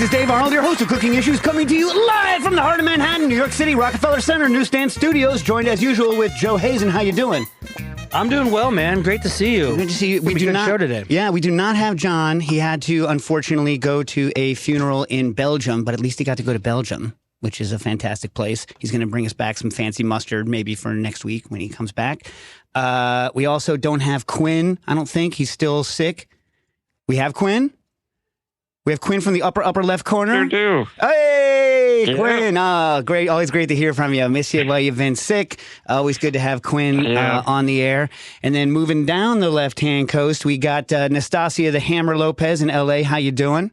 is Dave Arnold, your host of Cooking Issues, coming to you live from the heart of Manhattan, New York City, Rockefeller Center, Newsstand Studios, joined as usual with Joe Hazen. How you doing? I'm doing well, man. Great to see you. Good to see you. We do not show today. Yeah, we do not have John. He had to, unfortunately, go to a funeral in Belgium, but at least he got to go to Belgium, which is a fantastic place. He's going to bring us back some fancy mustard maybe for next week when he comes back. We also don't have Quinn, I don't think. He's still sick. We have Quinn? We have Quinn from the upper left corner. You do. Hey, Yeah. Quinn. Great. Always great to hear from you. I miss you while you've been sick. Always good to have Quinn on the air. And then moving down the left-hand coast, we got Nastasia the Hammer Lopez in L.A. How you doing?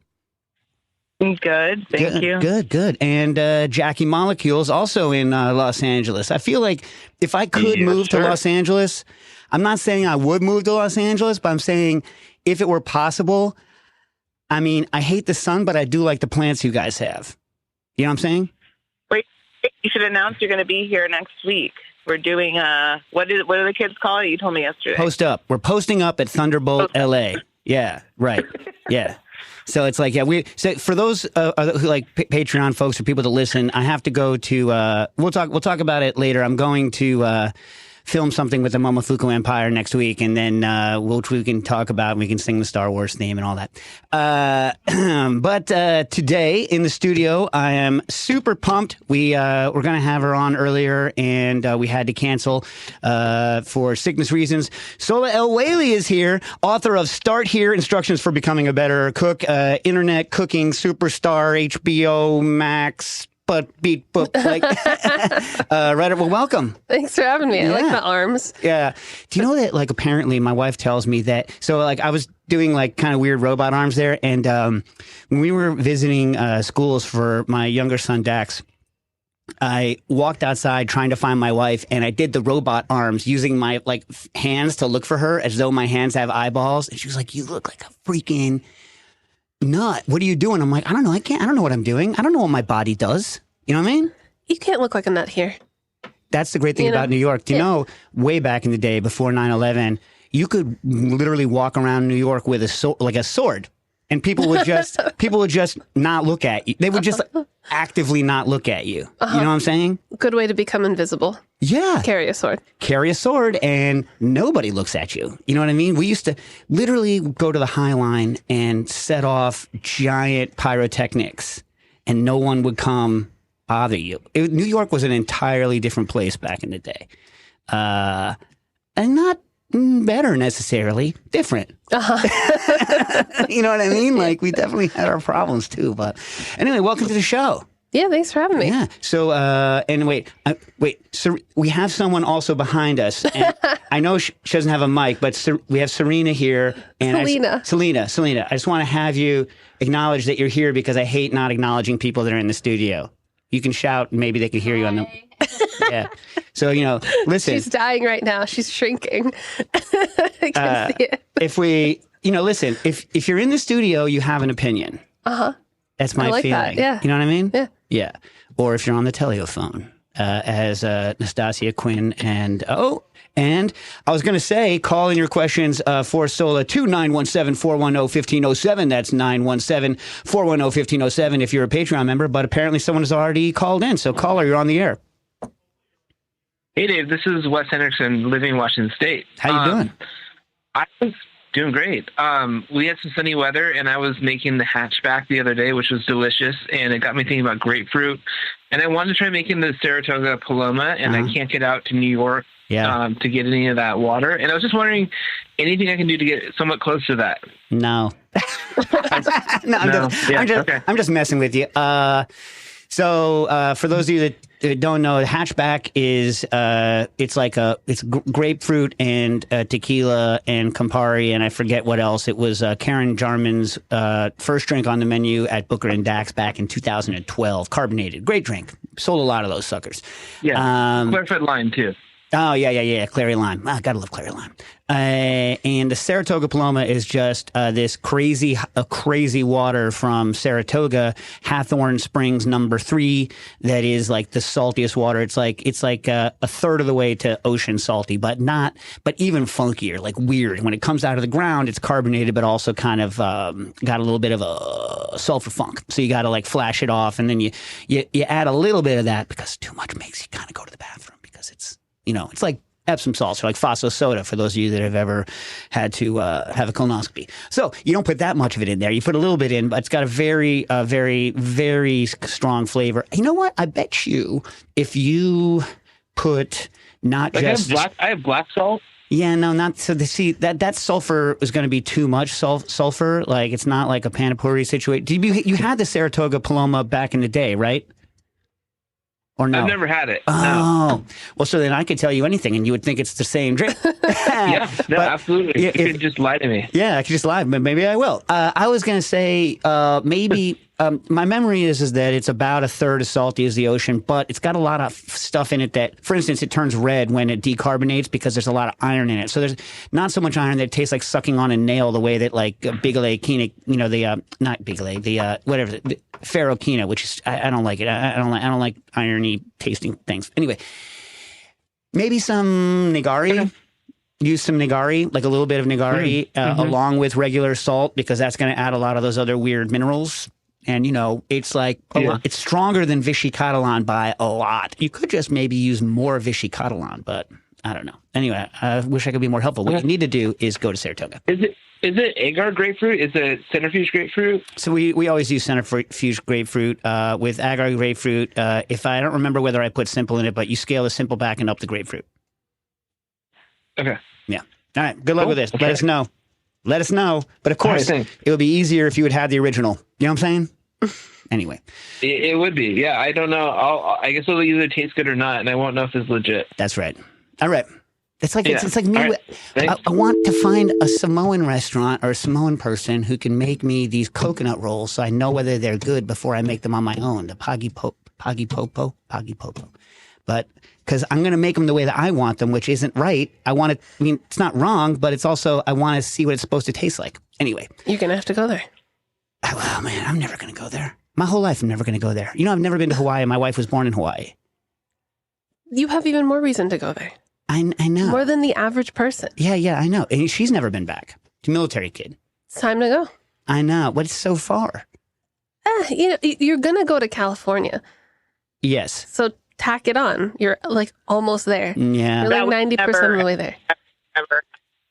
Good, thank you. Good. And Jackie Molecules also in Los Angeles. I feel like if I could move to Los Angeles, I'm not saying I would move to Los Angeles, but I'm saying if it were possible, I mean, I hate the sun, but I do like the plants you guys have. You know what I'm saying? Wait, you should announce you're going to be here next week. We're doing, what do the kids call it? You told me yesterday. Post up. We're posting up at Thunderbolt LA. Yeah, right. Yeah. So it's like, so for those who like Patreon folks or people to listen, I have to go to, we'll talk about it later. I'm going to film something with the Momofuku Empire next week, and then which we can talk about, and we can sing the Star Wars theme and all that. But today in the studio, I am super pumped. We're going to have her on earlier, and we had to cancel for sickness reasons. Sohla El Waylly is here, author of Start Here, Instructions for Becoming a Better Cook, Internet Cooking Superstar, HBO Max, but like, right. Well, welcome. Thanks for having me. I like the arms. Yeah. Do you know that, like, apparently my wife tells me that, so like I was doing like kind of weird robot arms there. And when we were visiting schools for my younger son, Dax, I walked outside trying to find my wife, and I did the robot arms using my like hands to look for her as though my hands have eyeballs. And she was like, "You look like a freaking nut. What are you doing?" I'm like, "I don't know. I don't know what I'm doing. I don't know what my body does." You know what I mean? You can't look like a nut here. That's the great thing about New York. Do you know, way back in the day before 9/11, you could literally walk around New York with a sword, and people would just not look at you. They would just actively not look at you. You know what I'm saying? Good way to become invisible. Yeah. Carry a sword. Carry a sword, and nobody looks at you. You know what I mean? We used to literally go to the High Line and set off giant pyrotechnics, and no one would come bother you. New York was an entirely different place back in the day. And not better necessarily, different. You know what I mean? Like, we definitely had our problems too. But anyway, welcome to the show. Yeah, thanks for having me. Yeah. So, and wait. So we have someone also behind us. And I know she doesn't have a mic, but we have Serena here. And Selena. I just want to have you acknowledge that you're here, because I hate not acknowledging people that are in the studio. You can shout, and maybe they can hear you on the. Yeah. So, listen. She's dying right now. She's shrinking. I can see it. Listen, if you're in the studio, you have an opinion. That's my feeling. That, yeah. You know what I mean? Yeah. Yeah. Or if you're on the telephone, as Nastasia Quinn and I was going to say, call in your questions for Sohla to 917-410-1507. That's 917-410-1507 if you're a Patreon member. But apparently someone has already called in. So caller, you're on the air. Hey, Dave. This is Wes Hendrickson, living in Washington State. How you doing? I was doing great. We had some sunny weather, and I was making the hatchback the other day, which was delicious, and it got me thinking about grapefruit. And I wanted to try making the Saratoga Paloma, and I can't get out to New York to get any of that water. And I was just wondering, anything I can do to get somewhat close to that? No. I'm just messing with you. So for those of you that don't know, hatchback is it's grapefruit and tequila and Campari, and I forget what else. It was Karen Jarman's first drink on the menu at Booker and Dax back in 2012. Carbonated, great drink. Sold a lot of those suckers. Yeah, Clarified line too. Oh, yeah. Clary lime. Ah, gotta love clary lime. And the Saratoga Paloma is just this crazy water from Saratoga, Hathorn Springs #3. That is like the saltiest water. It's like a third of the way to ocean salty, but even funkier, like weird. When it comes out of the ground, it's carbonated, but also kind of got a little bit of a sulfur funk. So you got to like flash it off, and then you add a little bit of that because too much makes you kind of go to the bathroom because it's like Epsom salts or like Faso soda for those of you that have ever had to have a colonoscopy. So you don't put that much of it in there. You put a little bit in, but it's got a very, very strong flavor. You know what? I bet you if you put not like just I have black salt. Yeah, no, not so. See that sulfur is going to be too much sulfur. Like it's not like a panipuri situation. You had the Saratoga Paloma back in the day, right? Or no? I've never had it. Oh, well, so then I could tell you anything, and you would think it's the same drink. Yeah, no, But, absolutely. yeah, You could just lie to me. Yeah, I could just lie, but maybe I will. I was going to say maybe my memory is that it's about a third as salty as the ocean, but it's got a lot of stuff in it that, for instance, it turns red when it decarbonates because there's a lot of iron in it. So there's not so much iron that it tastes like sucking on a nail the way that like Bigelow Quina, not Bigelow, the Faro Quina, which is I don't like it. I don't like irony tasting things. Anyway, maybe some Nigari. Use some Nigari, like a little bit of Nigari, along with regular salt, because that's going to add a lot of those other weird minerals. And, it's like it's stronger than Vichy Catalan by a lot. You could just maybe use more Vichy Catalan, but I don't know. Anyway, I wish I could be more helpful. What you need to do is go to Saratoga. Is it agar grapefruit? Is it centrifuge grapefruit? So we always use centrifuge grapefruit with agar grapefruit. If I don't remember whether I put simple in it, but you scale the simple back and up the grapefruit. Okay. Yeah. All right. Good luck with this. Okay. Let us know. Let us know. But of course, it would be easier if you had had the original. You know what I'm saying? Anyway. It would be. Yeah. I don't know. I guess it'll either taste good or not, and I won't know if it's legit. That's right. All right. It's like it's like me. Right. I want to find a Samoan restaurant or a Samoan person who can make me these coconut rolls so I know whether they're good before I make them on my own. The pagi popo. But because I'm going to make them the way that I want them, which isn't right. It's not wrong, but it's also, I want to see what it's supposed to taste like. Anyway. You're going to have to go there. Oh, man, I'm never going to go there. My whole life, I'm never going to go there. I've never been to Hawaii. My wife was born in Hawaii. You have even more reason to go there. I know. More than the average person. Yeah, I know. And she's never been back. She's a military kid. It's time to go. I know, but it's so far. You're going to go to California. Yes. So tack it on. You're like almost there. Yeah. You're like 90% of the way there.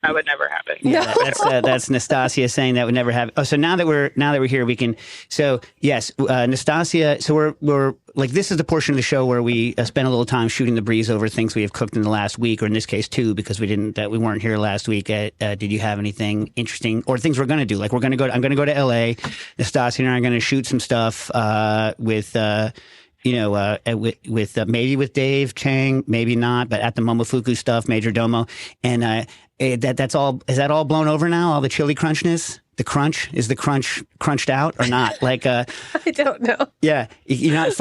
That would never happen. Yeah, that's Nastasia saying that would never happen. Oh, so now that we're here, we can. So yes, Nastasia. So we're like, this is the portion of the show where we spend a little time shooting the breeze over things we have cooked in the last week, or in this case, 2, because we weren't here last week. Did you have anything interesting or things we're going to do? Like I'm going to go to L.A. Nastasia and I are going to shoot some stuff with maybe with Dave Chang, maybe not, but at the Momofuku stuff, Major Domo, and that's all. Is that all blown over now? All the chili crunchness, the crunch, is the crunch crunched out or not? Like, I don't know. Yeah,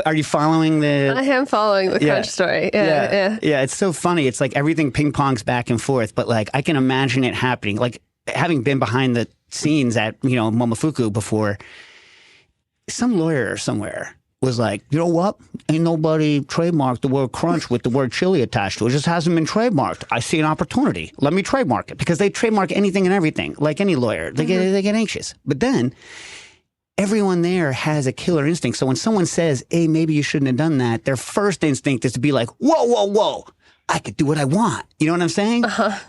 are you following the? I am following the crunch story. Yeah. It's so funny. It's like everything ping pongs back and forth, but like I can imagine it happening. Like having been behind the scenes at Momofuku before, some lawyer somewhere was like, you know what? Ain't nobody trademarked the word crunch with the word chili attached to it. It just hasn't been trademarked. I see an opportunity. Let me trademark it. Because they trademark anything and everything, like any lawyer. They get anxious. But then everyone there has a killer instinct. So when someone says, hey, maybe you shouldn't have done that, their first instinct is to be like, whoa. I could do what I want. You know what I'm saying?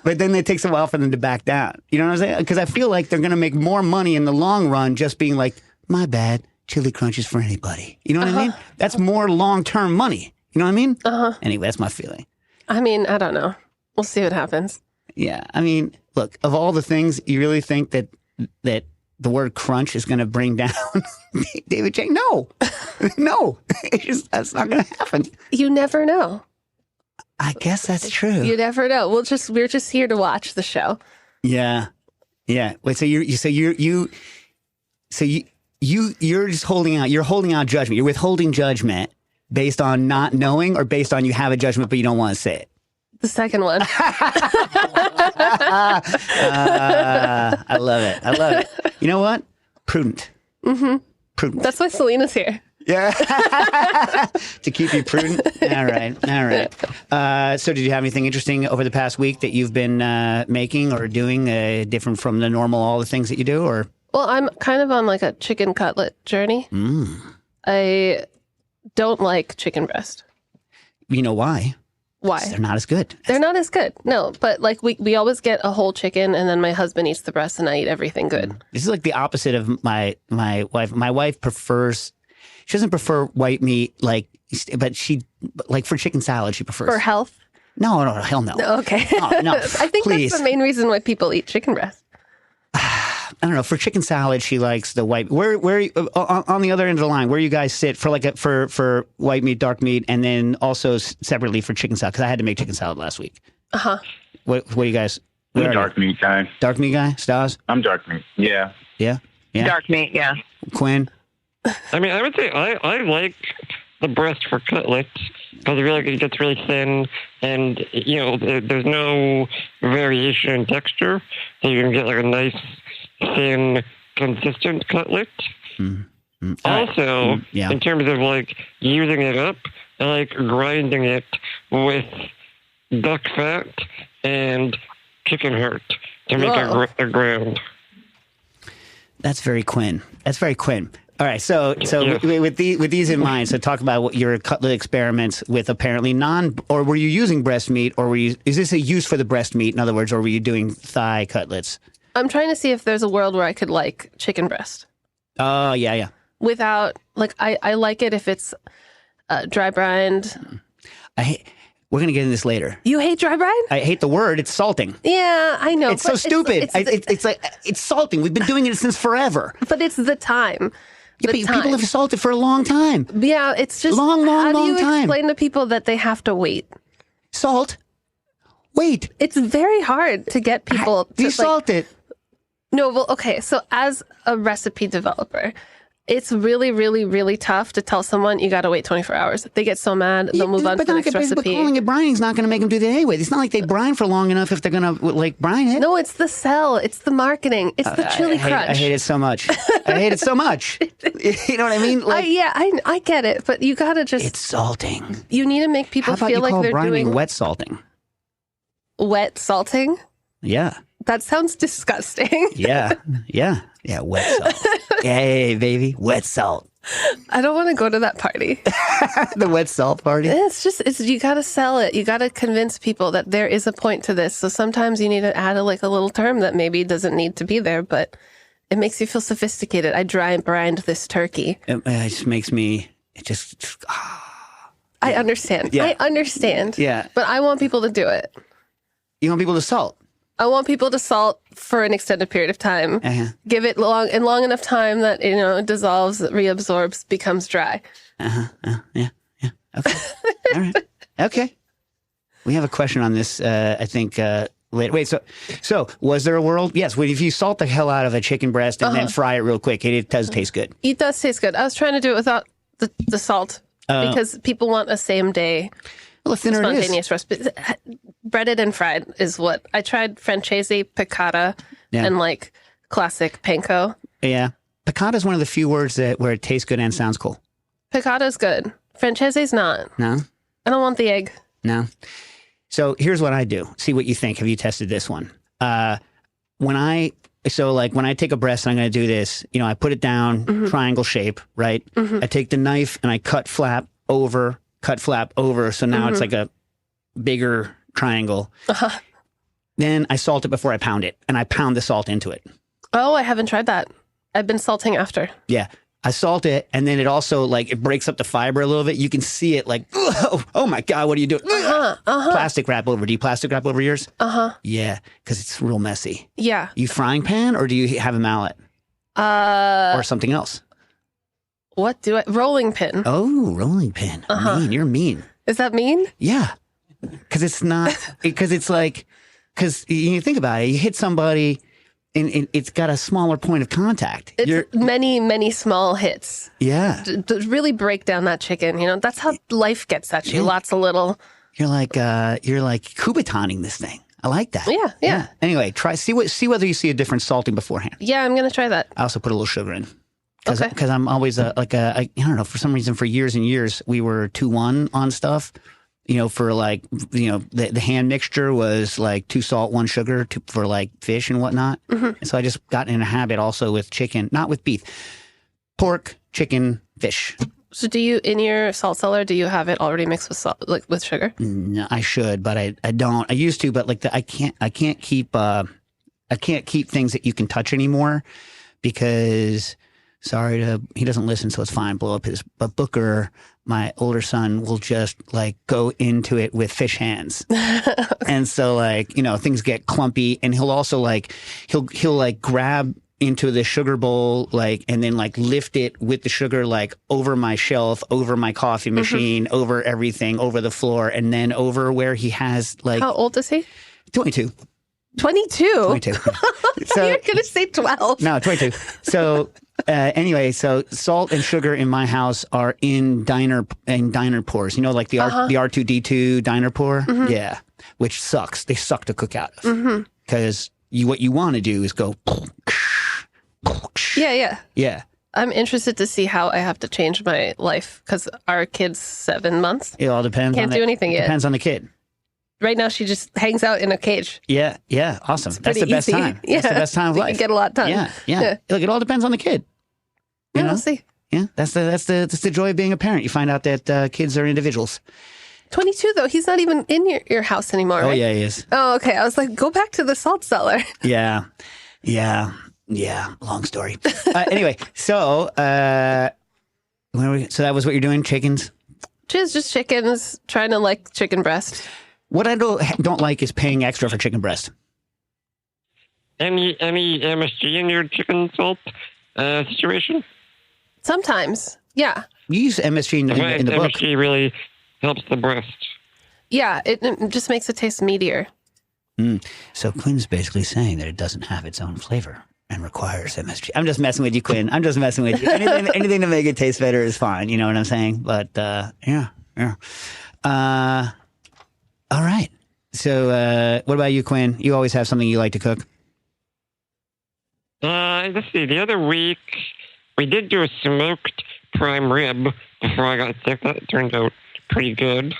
But then it takes a while for them to back down. You know what I'm saying? Because I feel like they're going to make more money in the long run just being like, my bad. Chili crunch is for anybody. You know what I mean? That's more long-term money. You know what I mean? Anyway, that's my feeling. I mean, I don't know. We'll see what happens. Yeah. I mean, look, of all the things, you really think that the word crunch is going to bring down David Chang? No. That's not going to happen. You never know. I guess that's true. You never know. We're just here to watch the show. Yeah. Wait, so you're just holding out. You're holding out judgment. You're withholding judgment based on not knowing, or based on you have a judgment but you don't want to say it. The second one. I love it. I love it. You know what? Prudent. Prudent. That's why Selena's here. Yeah. To keep you prudent. All right. All right. So did you have anything interesting over the past week that you've been making or doing different from the normal, all the things that you do? Or Well, I'm kind of on like a chicken cutlet journey. I don't like chicken breast. you know why? Why? They're not as good. They're not as good. No, but like we always get a whole chicken and then my husband eats the breast and I eat everything good. This is like the opposite of my wife. My wife prefers, she doesn't prefer white meat, but for chicken salad, she prefers. For health? No, hell no. Okay. No, I think please. that's the main reason why people eat chicken breast. I don't know. For chicken salad, she likes the white. Where on the other end of the line, where you guys sit for white meat, dark meat, and then also separately for chicken salad? Because I had to make chicken salad last week. What do you guys? I'm a dark meat guy. Dark meat guy, Stas? I'm dark meat. Yeah. Yeah. Dark meat, yeah. Quinn? I mean, I would say I like the breast for cutlets because I feel like it gets really thin and, there's no variation in texture. So you can get like a nice, thin, consistent cutlet. Also, in terms of like using it up, I like grinding it with duck fat and chicken heart to make a ground. That's very Quinn. All right, so with these in mind, so talk about what your cutlet experiments with apparently or were you using breast meat, or is this a use for the breast meat, in other words, or were you doing thigh cutlets? I'm trying to see if there's a world where I could like chicken breast. Oh, yeah. Without, I like it if it's dry brined. We're going to get into this later. You hate dry brine? I hate the word. It's salting. Yeah, I know. It's so stupid. It's salting. We've been doing it since forever. But it's the time. Yeah, but people have salted for a long time. Yeah, it's just long how do you time. explain to people that they have to wait? Salt? Wait. It's very hard to get people to desalt it. No, well, okay. So as a recipe developer, it's really, really, really tough to tell someone you got to wait 24 hours. They get so mad, they'll move on to the next recipe. But calling it brining is not going to make them do that anyway. It's not like they brine for long enough if they're going to brine it. No, it's the sell. It's the marketing. It's the chili crunch. I hate it so much. You know what I mean? I get it, but you got to just... It's salting. You need to make people feel like they're doing... wet salting? Wet salting? Yeah. That sounds disgusting. Yeah, wet salt. Hey, baby, wet salt. I don't want to go to that party. The wet salt party? It's you got to sell it. You got to convince people that there is a point to this. So sometimes you need to add a little term that maybe doesn't need to be there, but it makes you feel sophisticated. I dry and brined this turkey. It just makes me, I understand. Yeah. I understand. Yeah. But I want people to do it. You want people to salt? I want people to salt for an extended period of time. Give it long enough time that it dissolves, reabsorbs, becomes dry. Yeah. Okay. All right. Okay. We have a question on this. I think later. Wait. So was there a world? Yes. If you salt the hell out of a chicken breast and then fry it real quick, it does taste good. It does taste good. I was trying to do it without the salt because people want a same day. Well, the thinner spontaneous recipe. Breaded and fried is what I tried. Francese, piccata, and classic panko. Yeah, piccata is one of the few words where it tastes good and sounds cool. Piccata is good. Francese's not. No, I don't want the egg. No. So here's what I do. See what you think. Have you tested this one? When I take a breast and I'm going to do this, I put it down triangle shape, right? I take the knife and I cut flap over. So now it's like a bigger triangle. Then I salt it before I pound it, and I pound the salt into it. Oh, I haven't tried that. I've been salting after. Yeah. I salt it, and then it also, it breaks up the fiber a little bit. You can see it oh my God, what are you doing? Plastic wrap over. Do you plastic wrap over yours? Yeah, because it's real messy. Yeah. You frying pan, or do you have a mallet? Or something else? What do I... Rolling pin. Oh, rolling pin. Mean. You're mean. Is that mean? Yeah. Because it's not... Because you think about it, you hit somebody and it's got a smaller point of contact. It's many, many small hits. Yeah. To really break down that chicken, that's how life gets at you. Lots of little You're like Kubataning this thing. I like that. Yeah. Anyway, see whether you see a difference salting beforehand. Yeah, I'm gonna try that. I also put a little sugar in. Okay. Because I'm always I don't know, for some reason, for years and years, we were 2-1 on stuff. For like, the hand mixture was like 2 salt, 1 sugar for like fish and whatnot. Mm-hmm. And so I just got in a habit also with chicken, not with beef, pork, chicken, fish. So do you, in your salt cellar, do you have it already mixed with salt, like with sugar? No, I should, but I don't. I used to, but like I can't keep things that you can touch anymore because he doesn't listen, so it's fine. Blow up but Booker, my older son, will just like go into it with fish hands. And so like, things get clumpy, and he'll also like, he'll like grab into the sugar bowl, like, and then like lift it with the sugar, like over my shelf, over my coffee machine, over everything, over the floor, and then over where he has like. How old is he? 22. 22? 22. So, you're going to say 12. No, 22. So anyway, so salt and sugar in my house are in diner pours. Like the R2D2 diner pour? Mm-hmm. Yeah, which sucks. They suck to cook out of. Because what you want to do is go. Yeah. I'm interested to see how I have to change my life because our kid's 7 months. It all depends. Can't do anything yet. Depends on the kid. Right now, she just hangs out in a cage. Yeah, awesome. That's the best time. Yeah. That's the best time of life. You can get a lot done. Yeah. Look, it all depends on the kid. We'll see. Yeah, that's the joy of being a parent. You find out that kids are individuals. 22 though, he's not even in your house anymore. Oh right? yeah, he is. Oh, okay. I was like, go back to the salt cellar. Yeah. Long story. Anyway, so so that was what you're doing, chickens. Just chickens, trying to like chicken breast. What I don't like is paying extra for chicken breast. Any MSG in your chicken salt situation? Sometimes, yeah. You use MSG in the book. MSG really helps the breast. Yeah, it just makes it taste meatier. So Quinn's basically saying that it doesn't have its own flavor and requires MSG. I'm just messing with you, Quinn. I'm just messing with you. Anything to make it taste better is fine. You know what I'm saying? But yeah. All right. So what about you, Quinn? You always have something you like to cook. Let's see. The other week we did do a smoked prime rib before I got sick. That turned out pretty good.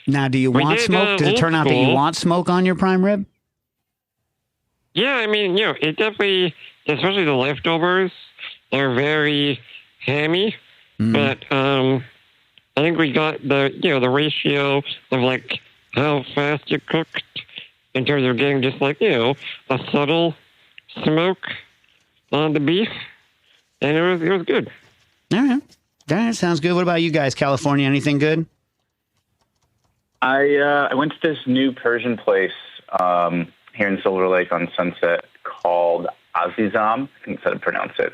Now, do you want smoke? Does it turn out that you want smoke on your prime rib? Yeah, I mean, it definitely, especially the leftovers, are very hammy. But I think we got the ratio of like how fast you cooked in terms of getting just like a subtle smoke on the beef, and it was good. All right, that sounds good. What about you guys, California? Anything good? I went to this new Persian place here in Silver Lake on Sunset called Azizam. I think that's how to pronounce it.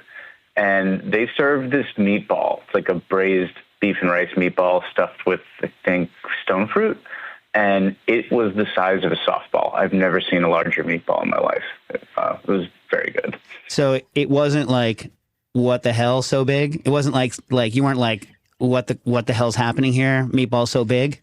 And they served this meatball. It's like a braised beef and rice meatball stuffed with, I think, stone fruit. And it was the size of a softball. I've never seen a larger meatball in my life. It was very good. So it wasn't like, what the hell, so big? It wasn't like you weren't like, what the hell's happening here? Meatball so big?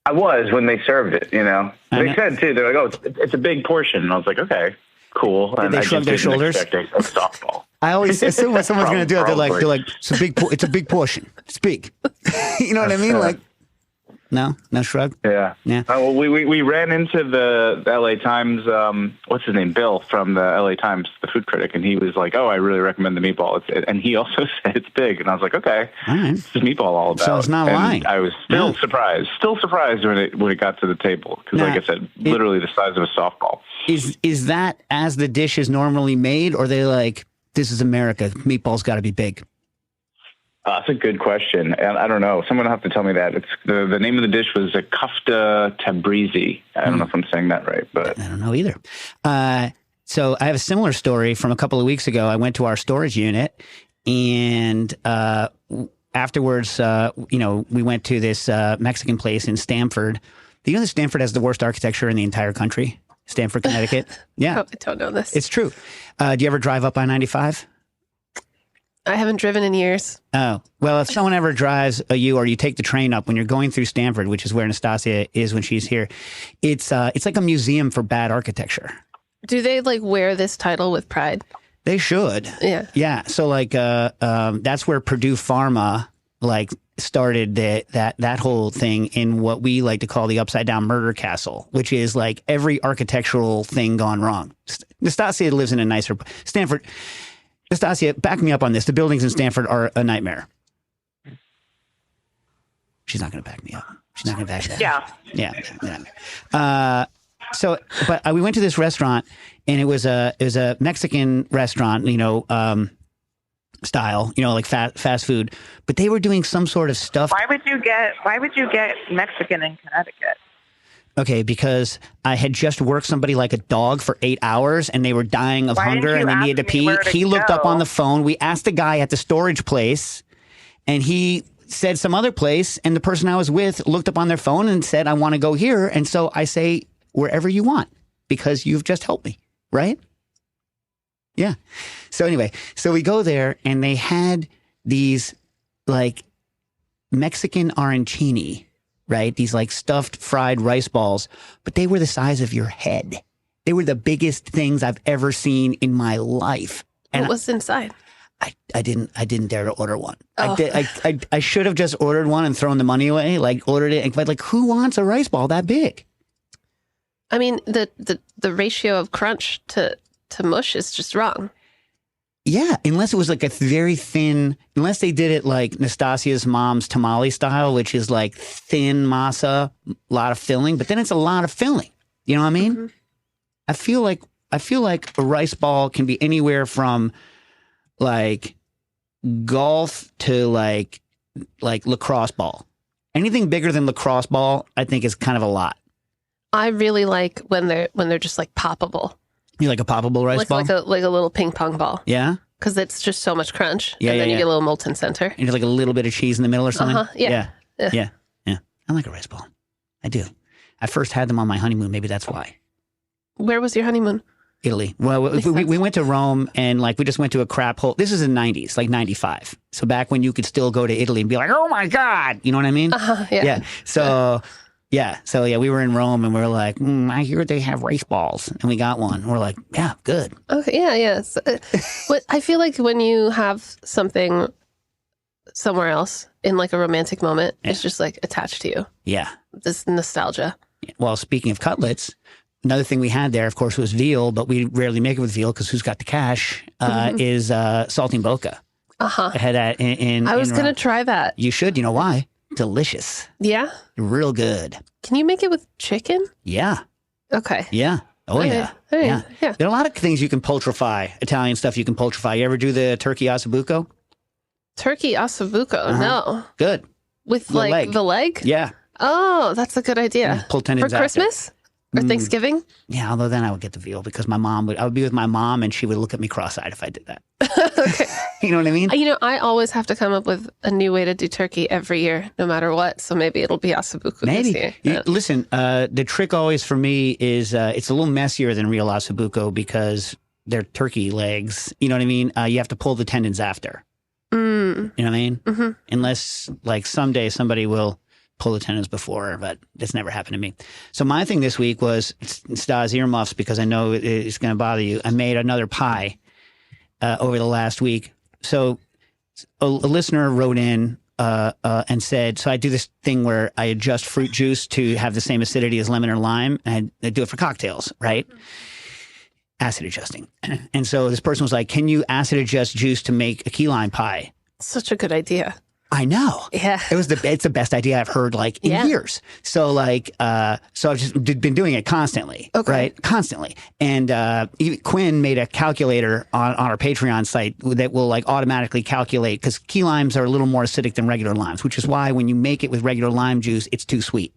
I was when they served it, They said, too, they're like, oh, it's a big portion. And I was like, okay, cool. Did they shrug their shoulders? A softball. I always assume when someone's going to do it, they're like, it's a big portion. It's big. You know what I mean? Like, no shrug. Yeah. Well, we ran into the LA Times. What's his name? Bill from the LA Times, the food critic, and he was like, "Oh, I really recommend the meatball." And he also said it's big, and I was like, "Okay, all right. What's meatball all about?" So it's not lying. I was still surprised when it got to the table because, like I said, literally the size of a softball. Is that as the dish is normally made, or are they like, this is America, meatball's got to be big? That's a good question. And I don't know. Someone will have to tell me that. It's the name of the dish was a kafta tabrizi. I don't know if I'm saying that right, but I don't know either. So I have a similar story from a couple of weeks ago. I went to our storage unit, and afterwards, we went to this Mexican place in Stamford. Do you know that Stamford has the worst architecture in the entire country? Stamford, Connecticut. Yeah, I don't know this. It's true. Do you ever drive up I-95? I haven't driven in years. Oh, well, if someone ever drives you or you take the train up when you're going through Stanford, which is where Nastasia is when she's here, it's like a museum for bad architecture. Do they like wear this title with pride? They should. Yeah. Yeah. So like that's where Purdue Pharma like started that whole thing in what we like to call the upside down murder castle, which is like every architectural thing gone wrong. Nastasia lives in a nicer Stanford. Nastasia, back me up on this. The buildings in Stanford are a nightmare. She's not going to back me up. She's not going to back me up. Yeah. So, but we went to this restaurant, and it was a Mexican restaurant, style, like fast food. But they were doing some sort of stuff. Why would you get Mexican in Connecticut? Okay, because I had just worked somebody like a dog for 8 hours, and they were dying of hunger, and they needed to pee. He looked up on the phone. We asked the guy at the storage place, and he said some other place, and the person I was with looked up on their phone and said, I want to go here. And so I say, wherever you want, because you've just helped me, right? Yeah. So anyway, so we go there, and they had these like Mexican arancini, right? These like stuffed fried rice balls, but they were the size of your head. They were the biggest things I've ever seen in my life. And what was inside? I didn't dare to order one. Oh. I should have just ordered one and thrown the money away, like ordered it. But like, who wants a rice ball that big? I mean, the ratio of crunch to mush is just wrong. Yeah, unless it was like a very thin, unless they did it like Nastasia's mom's tamale style, which is like thin masa, a lot of filling, but then it's a lot of filling. You know what I mean? Mm-hmm. I feel like a rice ball can be anywhere from like golf to like lacrosse ball. Anything bigger than lacrosse ball, I think is kind of a lot. I really like when they're just like poppable. You like a poppable rice ball? Like a little ping pong ball. Yeah? Because it's just so much crunch. Yeah, and then yeah, you get a little molten center. And there's like a little bit of cheese in the middle or something? Uh-huh, yeah. Yeah. I like a rice ball. I do. I first had them on my honeymoon. Maybe that's why. Where was your honeymoon? Italy. Well, we went to Rome, and like we just went to a crap hole. This is in the 90s, like 95. So back when you could still go to Italy and be like, oh my God. You know what I mean? Yeah. So... So we were in Rome, and we were like, I hear they have rice balls, and we got one. We're like, yeah, good. Okay, yeah. So, but I feel like when you have something somewhere else in like a romantic moment, it's just like attached to you. Yeah. This nostalgia. Well, speaking of cutlets, another thing we had there, of course, was veal, but we rarely make it with veal because who's got the cash, is saltine boca. Uh-huh. I had that in I was going to try that. You should. You know why? Delicious. Yeah? Real good. Can you make it with chicken? Yeah. Okay. Yeah. Oh, okay. yeah. Right. Yeah. There are a lot of things you can poultrify, Italian stuff you can poultrify. You ever do the turkey ossobuco? Turkey ossobuco? No. Good. With like the leg? Yeah. Oh, that's a good idea. Pull tendons for Christmas? Or Thanksgiving? Yeah, although then I would get the veal because I would be with my mom and she would look at me cross-eyed if I did that. Okay. You know what I mean? I always have to come up with a new way to do turkey every year, no matter what. So maybe it'll be ossobuco this year. Listen, the trick always for me is it's a little messier than real ossobuco because they're turkey legs. You know what I mean? You have to pull the tendons after. You know what I mean? Mm-hmm. Unless like someday somebody will pull the tendons before, but that's never happened to me. So my thing this week was Stas earmuffs because I know it's going to bother you. I made another pie over the last week. So a listener wrote in and said, so I do this thing where I adjust fruit juice to have the same acidity as lemon or lime, and I do it for cocktails, right? Acid adjusting. And so this person was like, can you acid adjust juice to make a key lime pie? Such a good idea. I know. Yeah. It's the best idea I've heard like in years. So like, so I've just been doing it constantly, right? Constantly. And Quinn made a calculator on our Patreon site that will like automatically calculate because key limes are a little more acidic than regular limes, which is why when you make it with regular lime juice, it's too sweet.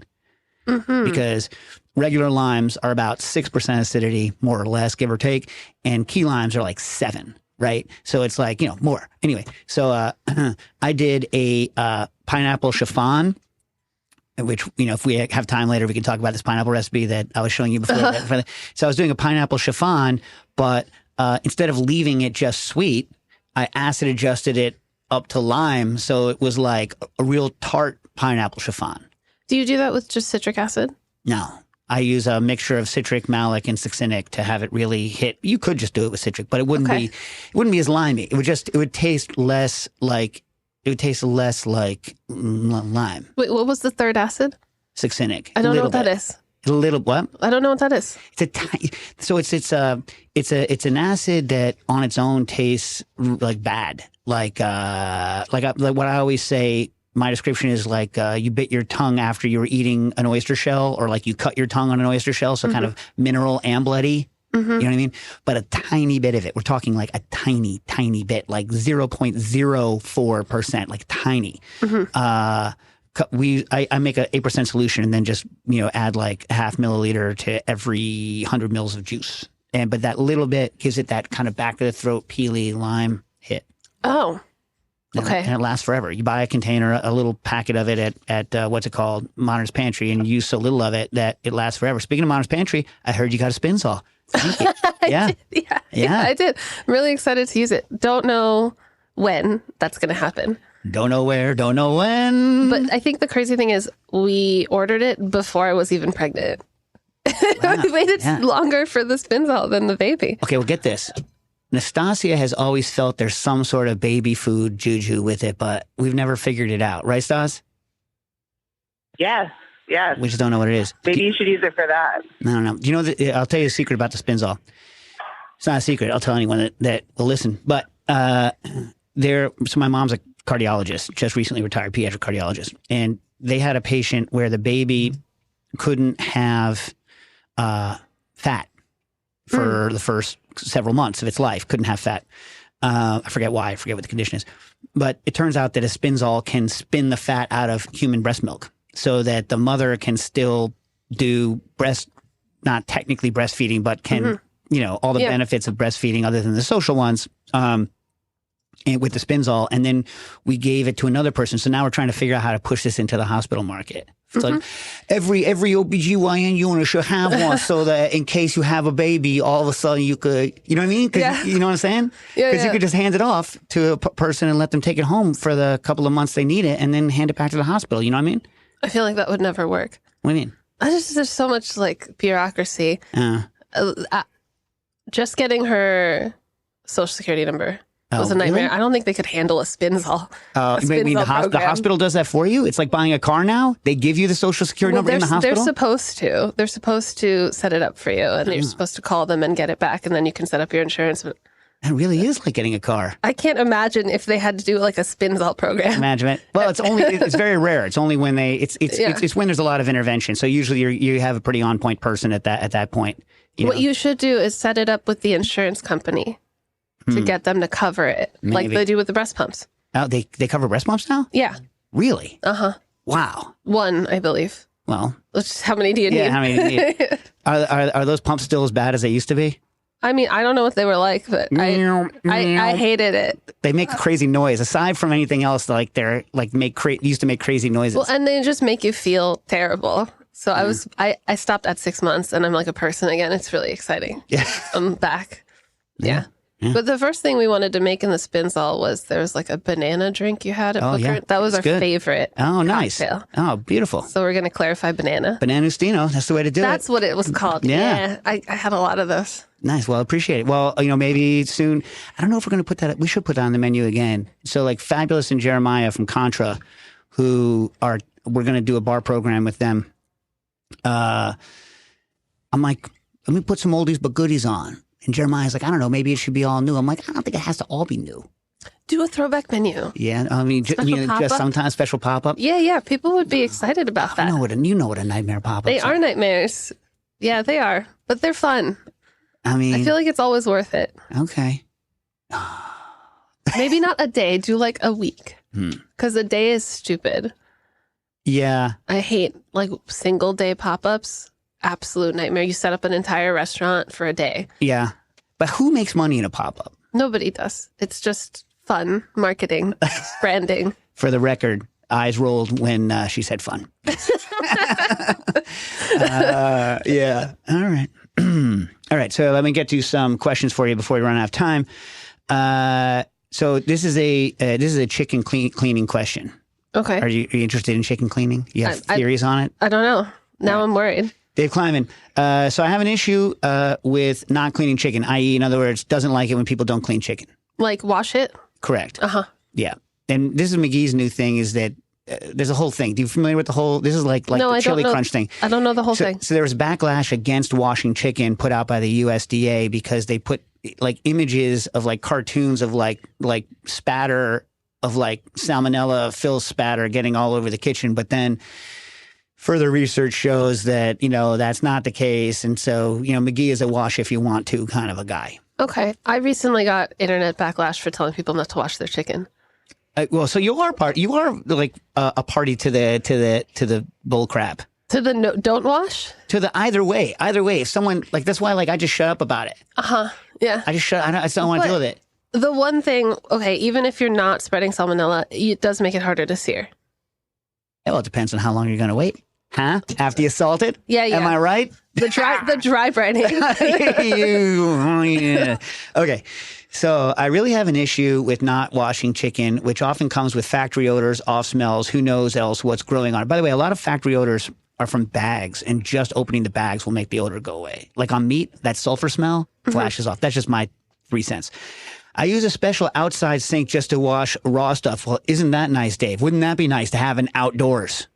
Mm-hmm. Because regular limes are about 6% acidity, more or less, give or take. And key limes are like 7%. Right. So it's like, more. Anyway, so I did a pineapple chiffon, which, if we have time later, we can talk about this pineapple recipe that I was showing you before. So I was doing a pineapple chiffon, but instead of leaving it just sweet, I acid adjusted it up to lime, so it was like a real tart pineapple chiffon. Do you do that with just citric acid? No. I use a mixture of citric, malic, and succinic to have it really hit. You could just do it with citric, but it wouldn't be as limey. It would taste less like lime. Wait, what was the third acid? Succinic. I don't know what that is. A little what? I don't know what that is. It's a tiny. So it's an acid that on its own tastes like bad. Like what I always say. My description is like you bit your tongue after you were eating an oyster shell, or like you cut your tongue on an oyster shell, so kind of mineral and bloody. You know what I mean? But a tiny bit of it. We're talking like a tiny, tiny bit, like 0.04%, like tiny. I make a 8% solution and then just add like a half milliliter to every 100 mils of juice. But that little bit gives it that kind of back of the throat peely lime hit. Oh. Okay. And it lasts forever. You buy a container, a little packet of it at what's it called, Modern's Pantry, and you use so little of it that it lasts forever. Speaking of Modern's Pantry, I heard you got a spin saw. Yeah. Yeah, I did. I'm really excited to use it. Don't know when that's going to happen. Don't know where, don't know when. But I think the crazy thing is we ordered it before I was even pregnant. Wow. We waited longer for the Spinzall than the baby. Okay, well, get this. Nastasia has always felt there's some sort of baby food juju with it, but we've never figured it out. Right, Stas? Yes. We just don't know what it is. Maybe you should use it for that. No. Do you know I'll tell you a secret about the Spinzall. It's not a secret. I'll tell anyone that will listen. But so my mom's a cardiologist, just recently retired pediatric cardiologist. And they had a patient where the baby couldn't have fat for the first several months of its life, couldn't have fat. I forget why. I forget what the condition is. But it turns out that a Spinzall can spin the fat out of human breast milk so that the mother can still do not technically breastfeeding, but can, all the benefits of breastfeeding other than the social ones. And with the Spinzall, and then we gave it to another person. So now we're trying to figure out how to push this into the hospital market. It's like every OBGYN unit should have one so that in case you have a baby, all of a sudden you could, you know what I mean? You know what I'm saying? Because you could just hand it off to a person and let them take it home for the couple of months they need it and then hand it back to the hospital. You know what I mean? I feel like that would never work. What do you mean? There's so much like bureaucracy. Just getting her social security number was a nightmare. Really? I don't think they could handle a Spinzall. You mean the hospital does that for you? It's like buying a car now? They give you the social security number in the hospital? They're supposed to. They're supposed to set it up for you, and you're supposed to call them and get it back, and then you can set up your insurance. It really is like getting a car. I can't imagine if they had to do like a Spinzall program. Imagine it. Well, it's very rare. It's only when it's when there's a lot of intervention. So usually you have a pretty on point person at that point. What you should do is set it up with the insurance company to get them to cover it, like they do with the breast pumps. Oh, they cover breast pumps now? Yeah. Really? Wow. 1, Wow. I believe. Well, how many do you need? Yeah, how many do you need? Are those pumps still as bad as they used to be? I mean, I don't know what they were like, but I hated it. They make a crazy noise. Aside from anything else, like they're like used to make crazy noises. Well, and they just make you feel terrible. So I stopped at 6 months, and I'm like a person again. It's really exciting. Yeah, I'm back. Yeah. But the first thing we wanted to make in the Spinzall was there was like a banana drink you had at Booker. Yeah. That was our favorite. Oh, nice. Cocktail. Oh, beautiful. So we're going to clarify banana. Bananustino. That's the way to do it. That's what it was called. Yeah. I had a lot of those. Nice. Well, appreciate it. Well, maybe soon. I don't know if we're going to put that. We should put that on the menu again. So like Fabulous and Jeremiah from Contra, we're going to do a bar program with them. I'm like, let me put some oldies but goodies on. And Jeremiah's like, I don't know, maybe it should be all new. I'm like, I don't think it has to all be new. Do a throwback menu. Yeah, I mean, just sometimes special pop-up. Yeah, people would be excited about that. You know what a nightmare pop-up is. They are nightmares. Yeah, they are. But they're fun. I mean, I feel like it's always worth it. Okay. Maybe not a day, do like a week. Because a day is stupid. Yeah. I hate like single day pop-ups. Absolute nightmare. You set up an entire restaurant for a day. Yeah. But who makes money in a pop-up? Nobody does. It's just fun, marketing, branding. For the record, eyes rolled when she said fun. Yeah. All right. All right. So let me get to some questions for you before we run out of time. So this is a chicken cleaning question. Okay. Are you interested in chicken cleaning? You have theories on it? I don't know. Now I'm worried. Dave Kleiman. So I have an issue with not cleaning chicken, i.e., in other words, doesn't like it when people don't clean chicken. Like wash it? Correct. Uh-huh. Yeah. And this is McGee's new thing is that there's a whole thing. Do you familiar with the whole? This is like No, the chili don't know. crunch thing. I don't know the whole thing. So there was backlash against washing chicken put out by the USDA because they put like images of like cartoons of like spatter of like salmonella Phil spatter getting all over the kitchen, but then further research shows that that's not the case, and so McGee is a wash if you want to kind of a guy. Okay. I recently got internet backlash for telling people not to wash their chicken. Well, so you are like a party to the bull crap. To the don't wash? To the either way. If someone like that's why I just shut up about it. Yeah. I just I don't want to deal with it. The one thing, okay, even if you're not spreading salmonella, it does make it harder to sear. Well, it depends on how long you're going to wait. Huh? After you salt it? Yeah. Am I right? The dry brining. Yeah. Okay. So I really have an issue with not washing chicken, which often comes with factory odors, off smells, who knows else what's growing on it. By the way, a lot of factory odors are from bags, and just opening the bags will make the odor go away. Like on meat, that sulfur smell flashes off. That's just my 3 cents. I use a special outside sink just to wash raw stuff. Well, isn't that nice, Dave? Wouldn't that be nice to have an outdoors?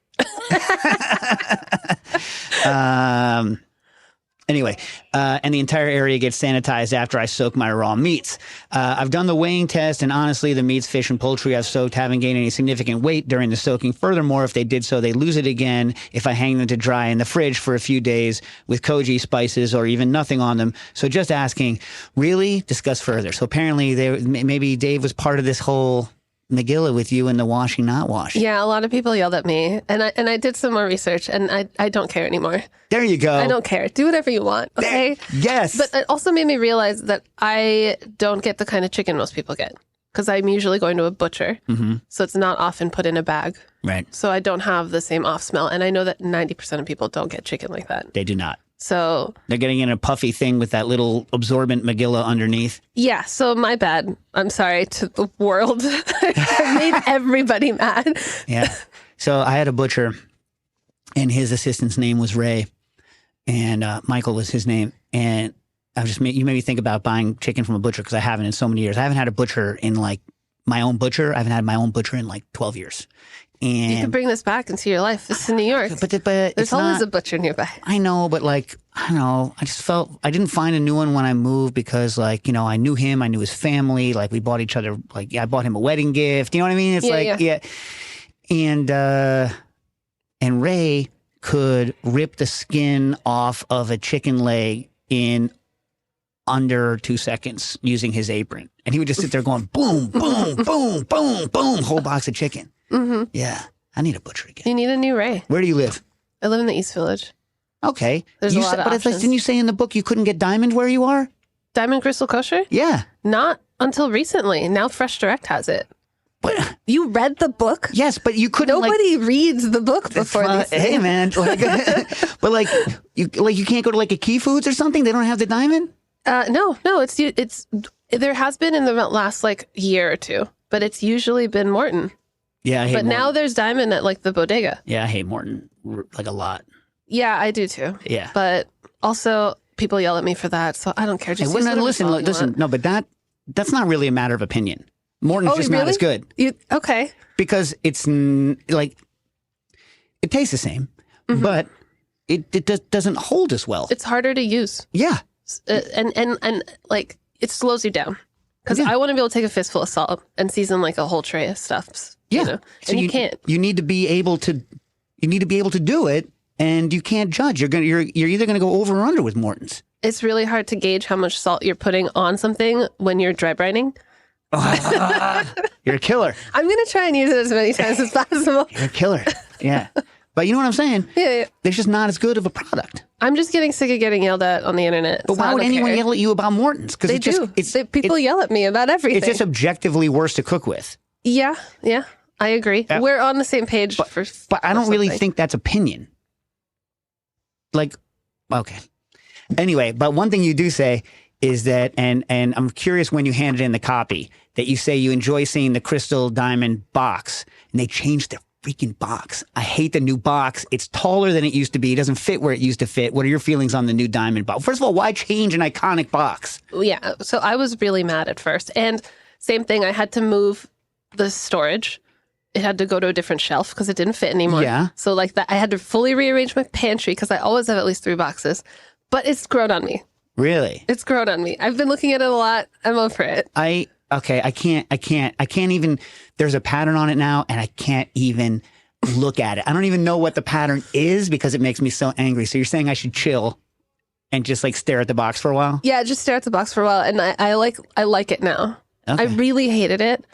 Anyway, and the entire area gets sanitized after I soak my raw meats. I've done the weighing test, and honestly, the meats, fish, and poultry I've soaked haven't gained any significant weight during the soaking. Furthermore, if they did so, they lose it again if I hang them to dry in the fridge for a few days with koji spices or even nothing on them. So just asking, really? Discuss further. So apparently, maybe Dave was part of this whole Megillah with you and the washing, not washing. Yeah, a lot of people yelled at me, and I did some more research, and I don't care anymore. There you go. I don't care. Do whatever you want, okay? Yes. But it also made me realize that I don't get the kind of chicken most people get, because I'm usually going to a butcher, so it's not often put in a bag. Right. So I don't have the same off smell, and I know that 90% of people don't get chicken like that. They do not. So they're getting in a puffy thing with that little absorbent Megillah underneath. Yeah, so my bad. I'm sorry to the world. I made everybody mad. Yeah. So I had a butcher, and his assistant's name was Ray, and Michael was his name. And you made me think about buying chicken from a butcher because I haven't in so many years. I haven't had a butcher in like my own butcher. I haven't had my own butcher in like 12 years. And you can bring this back into your life. This is New York. But there's always a butcher nearby. I know, but like, I don't know. I just felt I didn't find a new one when I moved because like, I knew him. I knew his family. Like we bought each other, like, I bought him a wedding gift. You know what I mean? It's yeah. And Ray could rip the skin off of a chicken leg in under 2 seconds using his apron. And he would just sit there going, boom, boom, boom, boom, boom, whole box of chicken. Mm-hmm. Yeah. I need a butcher again. You need a new Ray. Where do you live? I live in the East Village. Okay. There's a lot of options. Didn't you say in the book you couldn't get Diamond where you are? Diamond Crystal Kosher? Yeah. Not until recently. Now Fresh Direct has it. But you read the book? Yes, but you couldn't. Nobody reads the book before these things. Hey, man. But like you can't go to like a Key Foods or something? They don't have the Diamond? No. It's there has been in the last like year or two, but it's usually been Morton. Yeah, I hate But Morton. now there's Diamond at like the bodega. Yeah, I hate Morton like a lot. Yeah, I do too. Yeah. But also people yell at me for that, so I don't care. Just listen. No, but that's not really a matter of opinion. Morton's just not as good. Okay. Because it's like it tastes the same, but it doesn't hold as well. It's harder to use. Yeah. And like it slows you down. Because I want to be able to take a fistful of salt and season like a whole tray of stuff. Yeah. So you can't. You need to be able to do it, and you can't judge. You're either gonna go over or under with Morton's. It's really hard to gauge how much salt you're putting on something when you're dry brining. You're a killer. I'm gonna try and use it as many times as possible. You're a killer. Yeah. But you know what I'm saying? Yeah. It's just not as good of a product. I'm just getting sick of getting yelled at on the internet. But why would anyone yell at you about Morton's? Because people yell at me about everything. It's just objectively worse to cook with. Yeah, I agree. We're on the same page. But I don't really think that's opinion. Like, okay. Anyway, but one thing you do say is that, and I'm curious when you handed in the copy, that you say you enjoy seeing the Crystal Diamond box, and they changed the freaking box. I hate the new box. It's taller than it used to be. It doesn't fit where it used to fit. What are your feelings on the new Diamond box? First of all, why change an iconic box? Yeah, so I was really mad at first. And same thing, I had to move the storage. It had to go to a different shelf because it didn't fit anymore. Yeah. So like that, I had to fully rearrange my pantry because I always have at least 3 boxes. But it's grown on me. Really? It's grown on me. I've been looking at it a lot. I'm over it. I can't even, there's a pattern on it now, and I can't even look at it. I don't even know what the pattern is because it makes me so angry. So you're saying I should chill and just like stare at the box for a while? Yeah, just stare at the box for a while. And I like it now. Okay. I really hated it,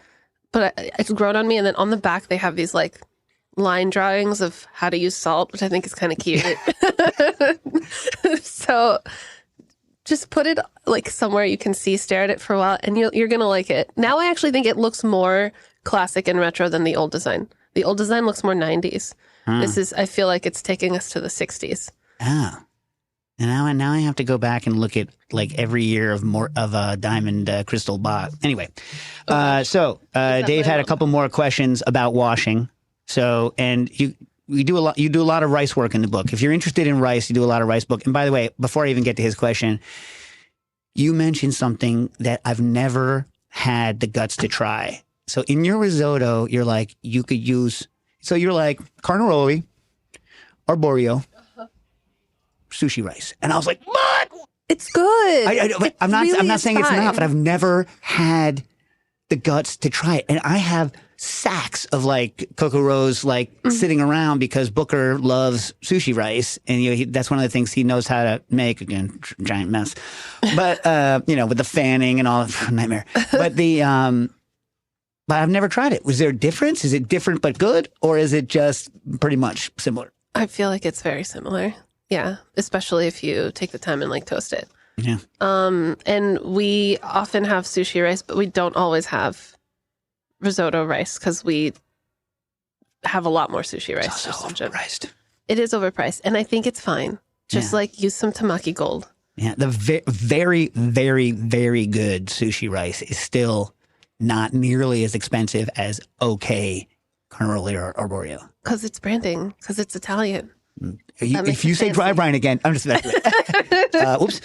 but it's grown on me. And then on the back, they have these like line drawings of how to use salt, which I think is kind of cute. So just put it like somewhere you can see, stare at it for a while, and you're going to like it. Now I actually think it looks more classic and retro than the old design. The old design looks more 90s. I feel like it's taking us to the 60s. Oh. And now I have to go back and look at like every year of a diamond crystal box. Anyway, Dave had a couple more questions about washing. So, and you do a lot of rice work in the book. If you're interested in rice, you do a lot of rice book. And by the way, before I even get to his question, you mentioned something that I've never had the guts to try. So in your risotto, you're like, you could use, so you're like carnaroli, arborio, sushi rice. And I was like, what? It's good. I'm not saying it's fine. not, but I've never had the guts to try it. And I have sacks of like Coco Rose sitting around because Booker loves sushi rice, and that's one of the things he knows how to make. Again, giant mess, but with the fanning and all, nightmare. But but I've never tried it. Was there a difference? Is it different but good, or is it just pretty much similar? I feel like it's very similar. Yeah, especially if you take the time and like toast it. Yeah. And we often have sushi rice, but we don't always have risotto rice because we have a lot more sushi rice. It's also overpriced. It is overpriced, and I think it's fine. Just like use some tamaki gold. Yeah, the very, very, very good sushi rice is still not nearly as expensive as okay carnaroli or arborio. Because it's branding. Because it's Italian. If you say dry brine again, I'm just oops.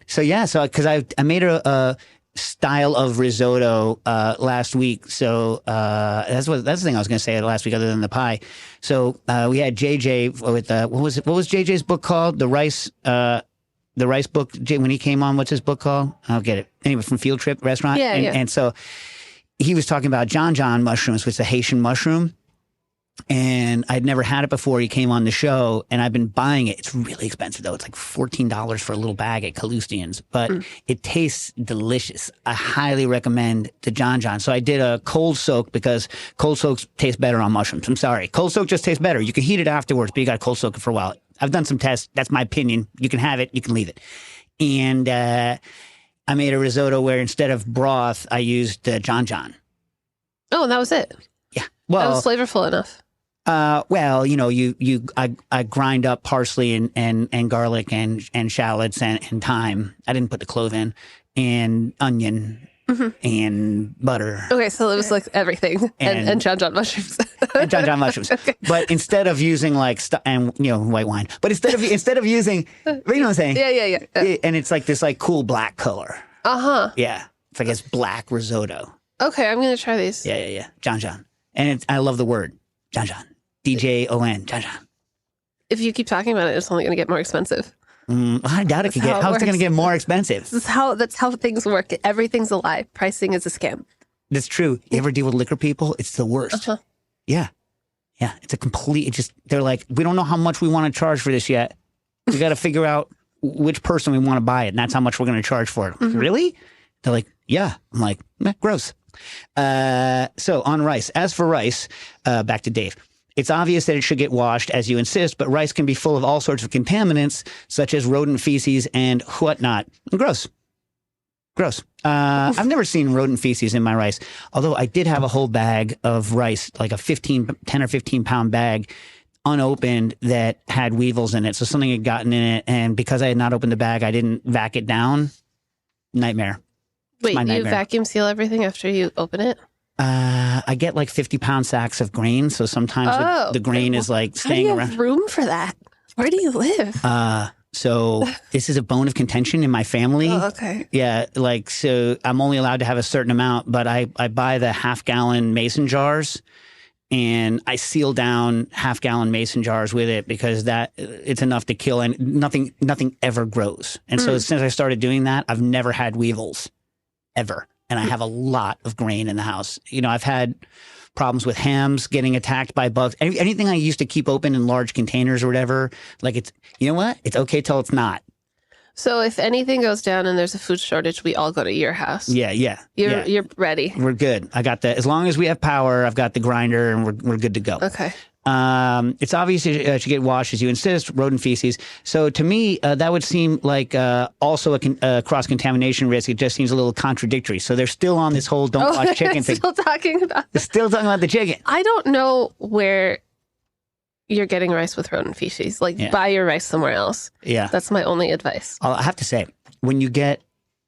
So because I made a style of risotto last week. So that's the thing I was going to say last week, other than the pie. So we had JJ with what was JJ's book called? The rice book. When he came on, what's his book called? I'll get it. Anyway, from Field Trip Restaurant. Yeah, and so he was talking about John mushrooms, which is a Haitian mushroom. And I'd never had it before. He came on the show, and I've been buying it. It's really expensive, though. It's like $14 for a little bag at Calustian's, but it tastes delicious. I highly recommend the John. So I did a cold soak because cold soaks taste better on mushrooms. I'm sorry. Cold soak just tastes better. You can heat it afterwards, but you got to cold soak it for a while. I've done some tests. That's my opinion. You can have it. You can leave it. And I made a risotto where instead of broth, I used John. Oh, and that was it? Yeah. Well, that was flavorful enough. I grind up parsley and garlic and shallots and thyme. I didn't put the clove in, and onion and butter. Okay, so it was like everything and John mushrooms. And John mushrooms. Okay. But instead of using white wine, but instead of using, you know what I'm saying? Yeah. And it's like this cool black color. Yeah, it's like it's black risotto. Okay, I'm gonna try these. Yeah. John. And I love the word John. DJON, John. If you keep talking about it, it's only going to get more expensive. I doubt it could get. How's it going to get more expensive? That's how things work. Everything's a lie. Pricing is a scam. That's true. You ever deal with liquor people? It's the worst. Yeah. It's a complete. They're like, we don't know how much we want to charge for this yet. We got to figure out which person we want to buy it, and that's how much we're going to charge for it. Really? They're like, yeah. I'm like, gross. So on rice. As for rice, back to Dave. It's obvious that it should get washed, as you insist, but rice can be full of all sorts of contaminants, such as rodent feces and whatnot. Gross. I've never seen rodent feces in my rice, although I did have a whole bag of rice, like a 10 or 15 pound bag, unopened that had weevils in it. So something had gotten in it, and because I had not opened the bag, I didn't vac it down. Nightmare. Wait, my you nightmare. vacuum seal everything after you open it? I get like 50-pound sacks of grain, so sometimes the grain is like How do staying you around. have room for that? Where do you live? So this is a bone of contention in my family. Oh, okay. Yeah, like, so I'm only allowed to have a certain amount, but I buy the half-gallon mason jars, and I seal down half-gallon mason jars with it because it's enough to kill, and nothing ever grows. And so since I started doing that, I've never had weevils, ever. And I have a lot of grain in the house. You know, I've had problems with hams getting attacked by bugs. Anything I used to keep open in large containers or whatever, like, it's, you know what? It's okay till it's not. So if anything goes down and there's a food shortage, we all go to your house. Yeah. You're ready. We're good. I got as long as we have power, I've got the grinder, and we're good to go. Okay. It's obvious it should get washed, as you insist, rodent feces. So to me, that would seem like also a cross-contamination risk. It just seems a little contradictory. So they're still on this whole don't wash chicken thing. Still talking about They're still talking about the chicken. I don't know where you're getting rice with rodent feces. Like, buy your rice somewhere else. Yeah. That's my only advice. I have to say, when you get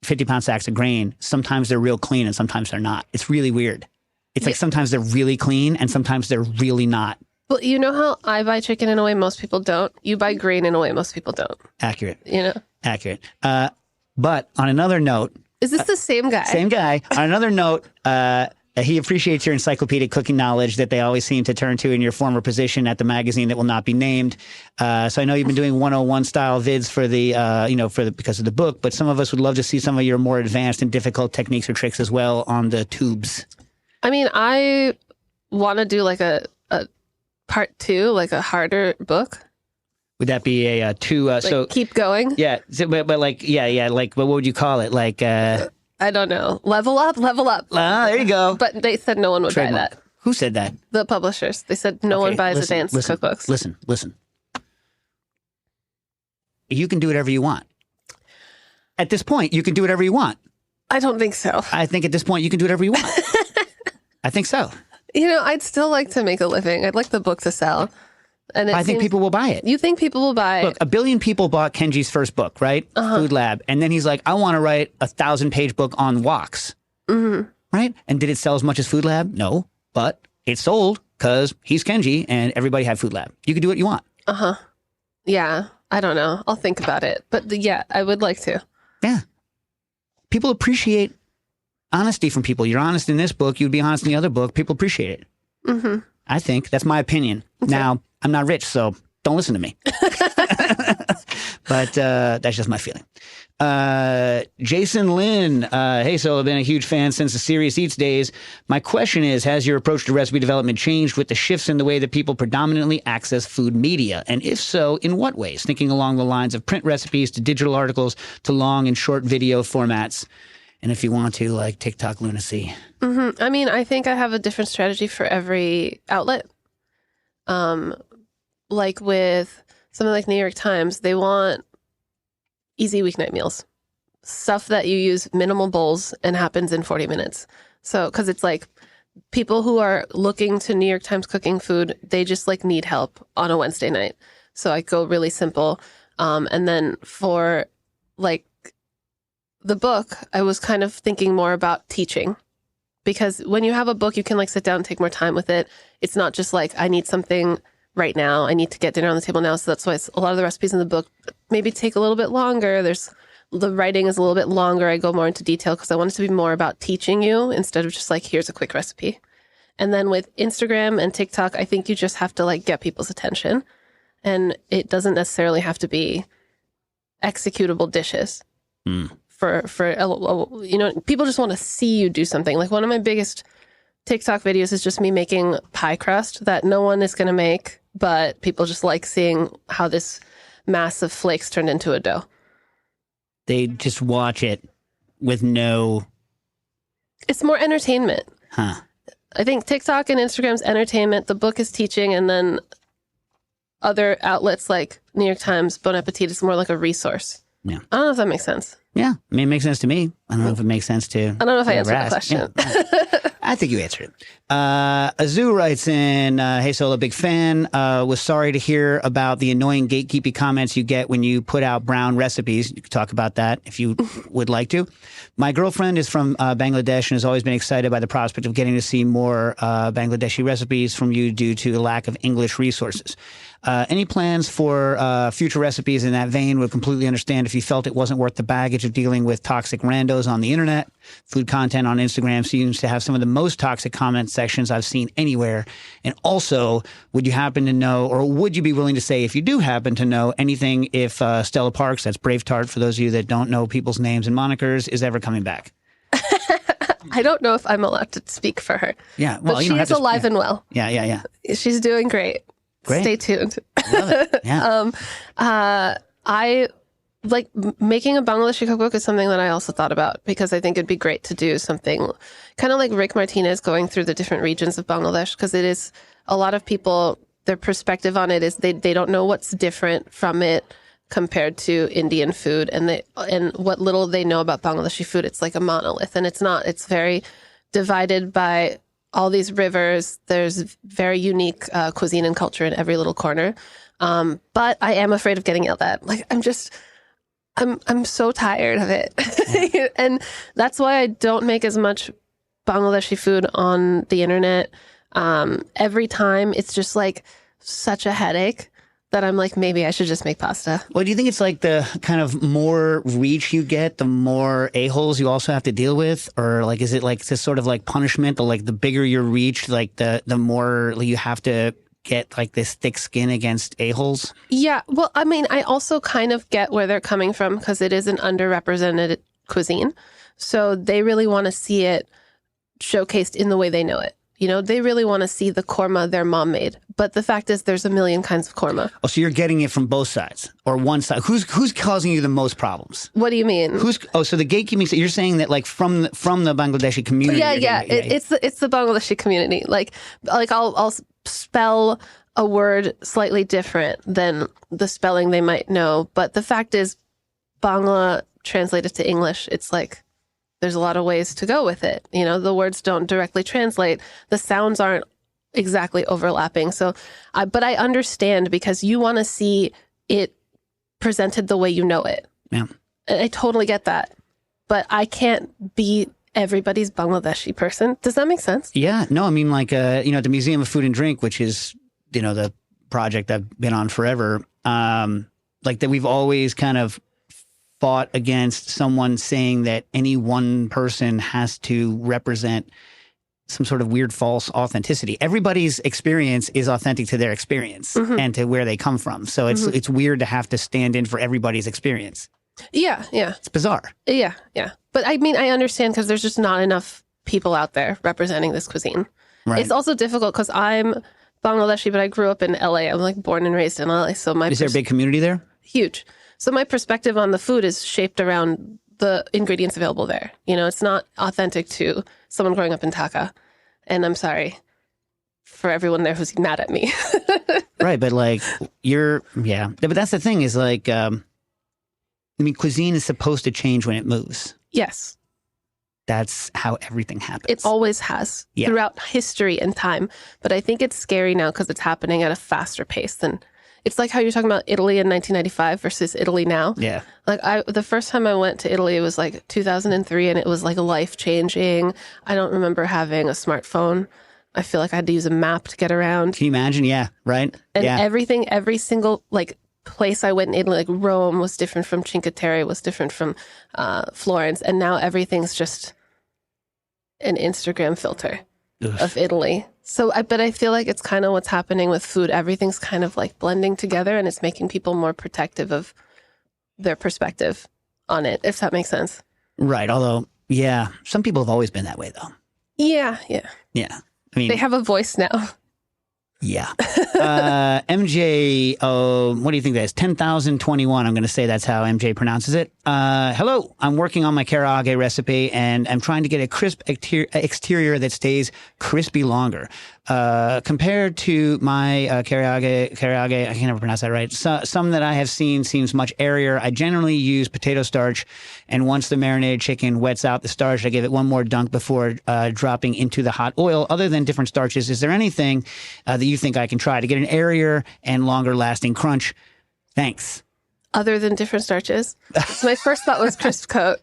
50-pound sacks of grain, sometimes they're real clean and sometimes they're not. It's really weird. It's like sometimes they're really clean and sometimes they're really not. Well, you know how I buy chicken in a way most people don't? You buy grain in a way most people don't. Accurate. You know? Accurate. But on another note... Is this the same guy? Same guy. On another note, he appreciates your encyclopedic cooking knowledge that they always seem to turn to in your former position at the magazine that will not be named. So I know you've been doing 101 style vids for because of the book, but some of us would love to see some of your more advanced and difficult techniques or tricks as well on the tubes. I mean, I want to do like a part 2, like a harder book. Would that be a two? So keep going. Yeah, so, but like like what would you call it? Like I don't know. Level up. Ah, there you go. But they said no one would buy that. Who said that? The publishers. They said no one buys advanced cookbooks. Listen. You can do whatever you want. At this point, you can do whatever you want. I don't think so. I think at this point, you can do whatever you want. I think so. You know, I'd still like to make a living. I'd like the book to sell. And I think people will buy it. You think people will buy it? Look, 1 billion people bought Kenji's first book, right? Food Lab. And then he's like, I want to write a 1,000-page book on woks. Mm-hmm. Right? And did it sell as much as Food Lab? No. But it sold because he's Kenji and everybody had Food Lab. You can do what you want. Uh-huh. Yeah. I don't know. I'll think about it. But yeah, I would like to. Yeah. People appreciate honesty from people. You're honest in this book. You'd be honest in the other book. People appreciate it. Mm-hmm. I think. That's my opinion. Okay. Now, I'm not rich, so don't listen to me. But that's just my feeling. Jason Lynn, hey, so I've been a huge fan since the Serious Eats days. My question is, has your approach to recipe development changed with the shifts in the way that people predominantly access food media? And if so, in what ways? Thinking along the lines of print recipes to digital articles to long and short video formats. And if you want to, like TikTok lunacy. Mm-hmm. I mean, I think I have a different strategy for every outlet. Like with something like New York Times, they want easy weeknight meals. Stuff that you use minimal bowls and happens in 40 minutes. So, because it's like people who are looking to New York Times cooking food, they just like need help on a Wednesday night. So I go really simple. And then for like the book, I was kind of thinking more about teaching. Because when you have a book, you can like sit down and take more time with it. It's not just like, I need something right now. I need to get dinner on the table now. So that's why a lot of the recipes in the book maybe take a little bit longer. The writing is a little bit longer. I go more into detail because I want it to be more about teaching you instead of just like, here's a quick recipe. And then with Instagram and TikTok, I think you just have to like get people's attention. And it doesn't necessarily have to be executable dishes. For you know, people just want to see you do something. Like one of my biggest TikTok videos is just me making pie crust that no one is going to make, but people just like seeing how this mass of flakes turned into a dough. They just watch it with no... It's more entertainment. Huh. I think TikTok and Instagram's entertainment, the book is teaching, and then other outlets like New York Times, Bon Appetit is more like a resource. Yeah. I don't know if that makes sense. Yeah, I mean, it makes sense to me. I don't know if it makes sense to... I don't know if I answered the question. Yeah. I think you answered it. Azu writes in, hey, Sohla, big fan. Was sorry to hear about the annoying gatekeeping comments you get when you put out brown recipes. You could talk about that if you would like to. My girlfriend is from Bangladesh and has always been excited by the prospect of getting to see more Bangladeshi recipes from you due to the lack of English resources. Any plans for future recipes in that vein? Would completely understand if you felt it wasn't worth the baggage of dealing with toxic randos on the internet. Food content on Instagram seems to have some of the most toxic comment sections I've seen anywhere. And also, would you happen to know, or would you be willing to say if you do happen to know anything if Stella Parks, that's Brave Tart for those of you that don't know people's names and monikers, is ever coming back? I don't know if I'm allowed to speak for her. Yeah, well, but you she don't have is to, alive and well. Yeah. She's doing great. Great. Stay tuned. Love it. Yeah. I like making a Bangladeshi cookbook is something that I also thought about because I think it'd be great to do something kind of like Rick Martinez going through the different regions of Bangladesh, because it is a lot of people, their perspective on it is they don't know what's different from it compared to Indian food, and what little they know about Bangladeshi food, it's like a monolith, and it's not. It's very divided by all these rivers. There's very unique cuisine and culture in every little corner. But I am afraid of getting yelled at. Like, I'm so tired of it. And that's why I don't make as much Bangladeshi food on the internet. Every time it's just like such a headache that I'm like, maybe I should just make pasta. Well, do you think it's like the kind of more reach you get, the more a-holes you also have to deal with? Or like, is it like this sort of like punishment, or like the bigger your reach, like the more you have to get like this thick skin against a-holes? Yeah. Well, I mean, I also kind of get where they're coming from because it is an underrepresented cuisine. So they really want to see it showcased in the way they know it. You know, they really want to see the korma their mom made. But the fact is there's a million kinds of korma. Oh, so you're getting it from both sides or one side. Who's causing you the most problems? What do you mean? So the gatekeeping, you're saying that like from the Bangladeshi community. Yeah. It's the Bangladeshi community. Like I'll spell a word slightly different than the spelling they might know. But the fact is Bangla translated to English, it's like there's a lot of ways to go with it. You know, the words don't directly translate. The sounds aren't exactly overlapping. So, but I understand because you want to see it presented the way you know it. Yeah. I totally get that. But I can't be everybody's Bangladeshi person. Does that make sense? Yeah. No, I mean, like, at the Museum of Food and Drink, which is, the project I've been on forever, like that we've always kind of fought against someone saying that any one person has to represent some sort of weird false authenticity. Everybody's experience is authentic to their experience and to where they come from. So it's weird to have to stand in for everybody's experience. Yeah. It's bizarre. Yeah. But I mean, I understand because there's just not enough people out there representing this cuisine. Right. It's also difficult because I'm Bangladeshi, but I grew up in LA. I'm like born and raised in LA. So is there a big community there? Huge. So my perspective on the food is shaped around the ingredients available there. It's not authentic to someone growing up in Dhaka. And I'm sorry for everyone there who's mad at me. Right. But like but that's the thing is like, cuisine is supposed to change when it moves. Yes. That's how everything happens. It always has throughout history and time. But I think it's scary now because it's happening at a faster pace than. It's like how you're talking about Italy in 1995 versus Italy now. Yeah. Like the first time I went to Italy, it was like 2003 and it was like life-changing. I don't remember having a smartphone. I feel like I had to use a map to get around. Can you imagine? Yeah. Right. And every single like place I went in Italy, like Rome was different from Cinque Terre, was different from Florence. And now everything's just an Instagram filter of Italy. So, but I feel like it's kind of what's happening with food. Everything's kind of like blending together and it's making people more protective of their perspective on it, if that makes sense. Right. Although, some people have always been that way though. Yeah. Yeah. I mean, they have a voice now. Yeah. MJ, what do you think that is? 10,021. I'm going to say that's how MJ pronounces it. Hello. I'm working on my karaage recipe and I'm trying to get a crisp exterior that stays crispy longer. Compared to my karaage, I can never pronounce that right. Some that I have seen seems much airier. I generally use potato starch, and once the marinated chicken wets out the starch, I give it one more dunk before dropping into the hot oil. Other than different starches, is there anything that you think I can try to get an airier and longer lasting crunch? Thanks. Other than different starches, so my first thought was crisp coat.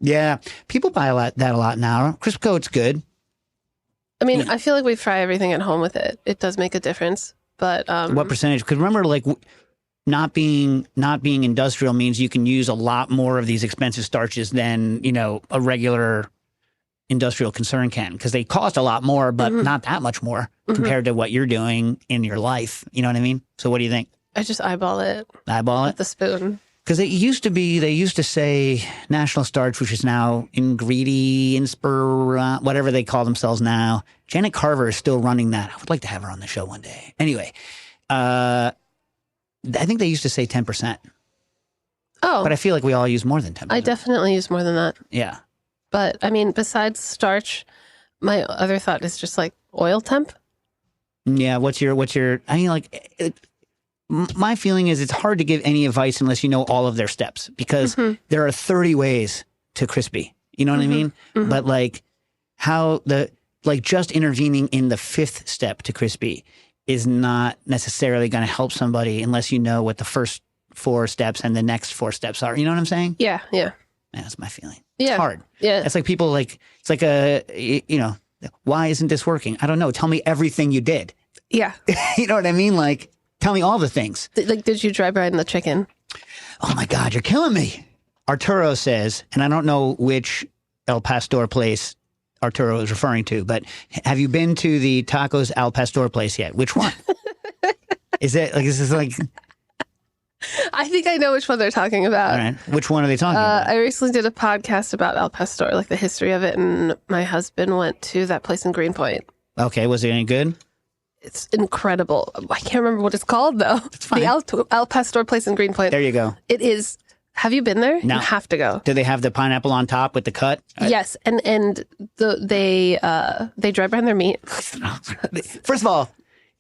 Yeah, people buy that a lot now. Crisp coat's good. I mean, I feel like we fry everything at home with it. It does make a difference, but what percentage? Because remember, like not being industrial means you can use a lot more of these expensive starches than a regular industrial concern can, because they cost a lot more, but not that much more compared to what you're doing in your life. You know what I mean? So what do you think? I just eyeball it. Eyeball it with the spoon. Because they used to say National Starch, which is now whatever they call themselves now. Janet Carver is still running that. I would like to have her on the show one day. Anyway, I think they used to say 10%. Oh. But I feel like we all use more than 10%. I definitely use more than that. Yeah. But, I mean, besides starch, my other thought is just like oil temp. Yeah, what's your I mean, like... My feeling is it's hard to give any advice unless you know all of their steps, because there are 30 ways to crispy. You know what I mean? But like just intervening in the 5th step to crispy is not necessarily going to help somebody unless you know what the first 4 steps and the next 4 steps are. You know what I'm saying? Yeah. That's my feeling. Yeah. It's hard. Yeah. It's like people it's like why isn't this working? I don't know. Tell me everything you did. Yeah. You know what I mean? Like, tell me all the things. Like, did you dry brine the chicken? Oh my God, you're killing me. Arturo says, and I don't know which El Pastor place Arturo is referring to, but have you been to the Tacos Al Pastor place yet? Which one? Is this like... I think I know which one they're talking about. All right. Which one are they talking about? I recently did a podcast about Al Pastor, like the history of it, and my husband went to that place in Greenpoint. Okay, was it any good? It's incredible. I can't remember what it's called, though. It's fine. The Al Pastor place in Greenpoint. There you go. It is. Have you been there? No. You have to go. Do they have the pineapple on top with the cut? Yes, and they dry brine their meat. First of all,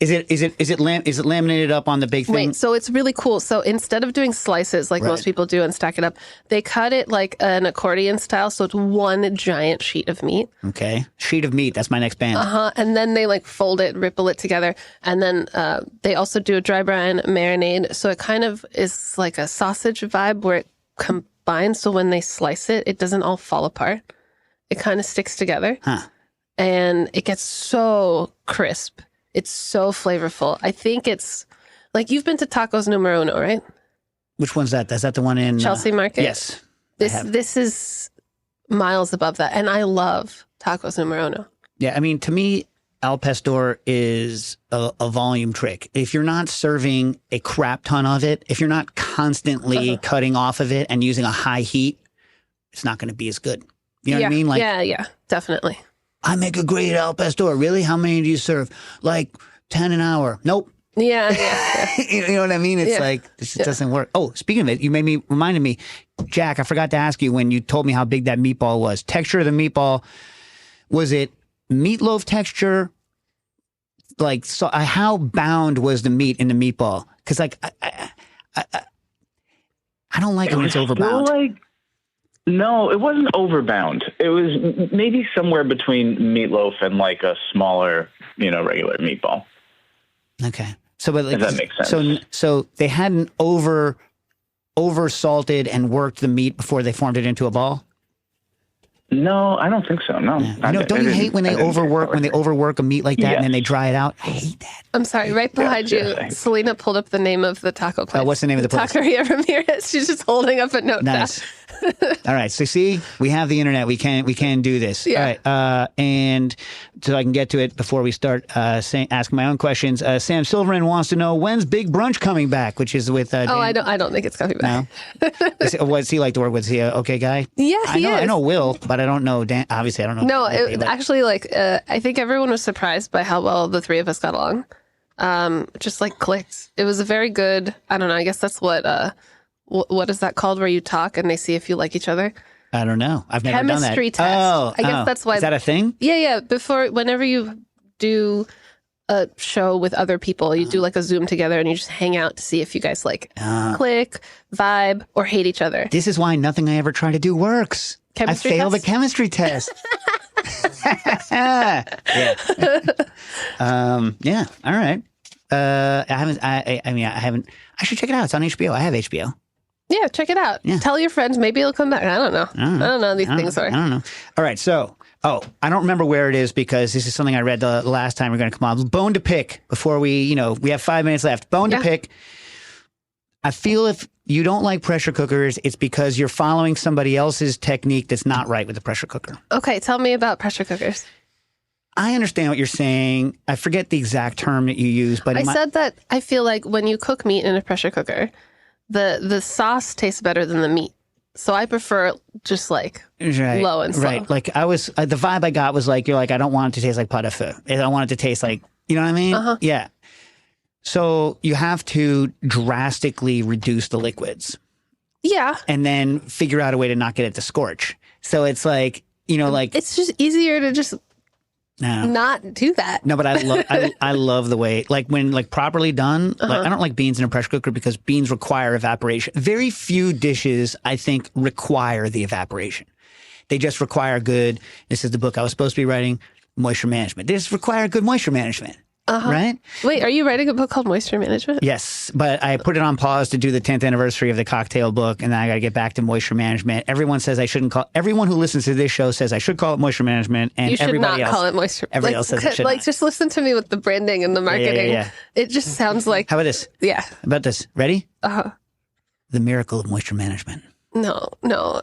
is it laminated up on the big thing? Wait, so it's really cool. So instead of doing slices like most people do and stack it up, they cut it like an accordion style. So it's one giant sheet of meat. Okay. Sheet of meat. That's my next band. And then they like fold it, ripple it together. And then they also do a dry brine marinade. So it kind of is like a sausage vibe where it combines. So when they slice it, it doesn't all fall apart. It kind of sticks together. And it gets so crisp. It's so flavorful. I think it's like, you've been to Tacos Numero Uno, right? Which one's that? Is that the one in Chelsea Market? Yes. This is miles above that. And I love Tacos Numero Uno. Yeah. I mean, to me, Al Pastor is a volume trick. If you're not serving a crap ton of it, if you're not constantly cutting off of it and using a high heat, it's not going to be as good. You know what I mean? Like, yeah, definitely. I make a great Al Pastor. Really? How many do you serve? Like 10 an hour. Nope. Yeah. You know what I mean? It's like, this just doesn't work. Oh, speaking of it, reminded me, Jack, I forgot to ask you when you told me how big that meatball was. Texture of the meatball, was it meatloaf texture? Like, so how bound was the meat in the meatball? Because like, I don't like it when it's overbound. No, it wasn't overbound. It was maybe somewhere between meatloaf and like a smaller, regular meatball. Okay. So, but like, if that makes sense. So they hadn't over salted and worked the meat before they formed it into a ball? No, I don't think so. No. Yeah. Don't you hate when they overwork a meat like that and then they dry it out? I hate that. I'm sorry. Right behind you, Selena pulled up the name of the taco place. What's the name of the place? Taqueria Ramirez. She's just holding up a note. Nice. All right. So see, we have the internet. We can do this. Yeah. All right. And so I can get to it before we start asking my own questions. Sam Silverman wants to know, when's Big Brunch coming back? Which is with. I don't think it's coming back. No. What's he like to work with? Is he okay guy? Yeah, he is. I know Will, but I don't know Dan. Obviously, I don't know. No, actually, I think everyone was surprised by how well the three of us got along. Just like clicked. It was a very good. I don't know. I guess that's what is that called? Where you talk and they see if you like each other. I don't know. I've never done that. Chemistry test. I guess that's why. Is that a thing? Yeah. Whenever you do a show with other people. You do like a Zoom together and you just hang out to see if you guys like click, vibe, or hate each other. This is why nothing I ever try to do works. Chemistry I failed test? the chemistry test. Yeah. Yeah. All right. I haven't. I haven't. I should check it out. It's on HBO. I have HBO. Yeah, check it out. Yeah. Tell your friends. Maybe it'll come back. I don't know. I don't know. These things are. I don't know. All right. So, I don't remember where it is because this is something I read the last time we're going to come on. Bone to pick before we have 5 minutes left. Bone to pick. I feel if you don't like pressure cookers, it's because you're following somebody else's technique that's not right with the pressure cooker. Okay, tell me about pressure cookers. I understand what you're saying. I forget the exact term that you use, but I said that I feel like when you cook meat in a pressure cooker, the sauce tastes better than the meat. So I prefer just like low and slow. Right. Like I was, the vibe I got was like, you're like, I don't want it to taste like pot de feu. I don't want it to taste like, you know what I mean? Yeah. So you have to drastically reduce the liquids. Yeah. And then figure out a way to not get it to scorch. So it's like, like. It's just easier to just not do that. No, but I love the way, like when like properly done, like I don't like beans in a pressure cooker because beans require evaporation. Very few dishes, I think, require the evaporation. They just require good, this is the book I was supposed to be writing, moisture management. They just require good moisture management. Right? Wait, are you writing a book called Moisture Management? Yes, but I put it on pause to do the 10th anniversary of the cocktail book, and then I got to get back to moisture management. Everyone says I shouldn't call. Everyone who listens to this show says I should call it moisture management, and you should everybody not else call it moisture. Everybody else says it should not. Just listen to me with the branding and the marketing. Yeah. It just sounds like. How about this? Yeah. How about this? Ready? The miracle of moisture management. No,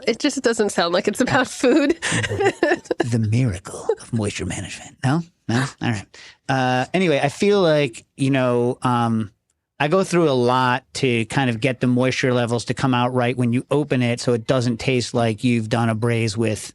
it just doesn't sound like it's about food. The miracle of moisture management. No? All right. Anyway, I feel like, I go through a lot to kind of get the moisture levels to come out right when you open it so it doesn't taste like you've done a braise with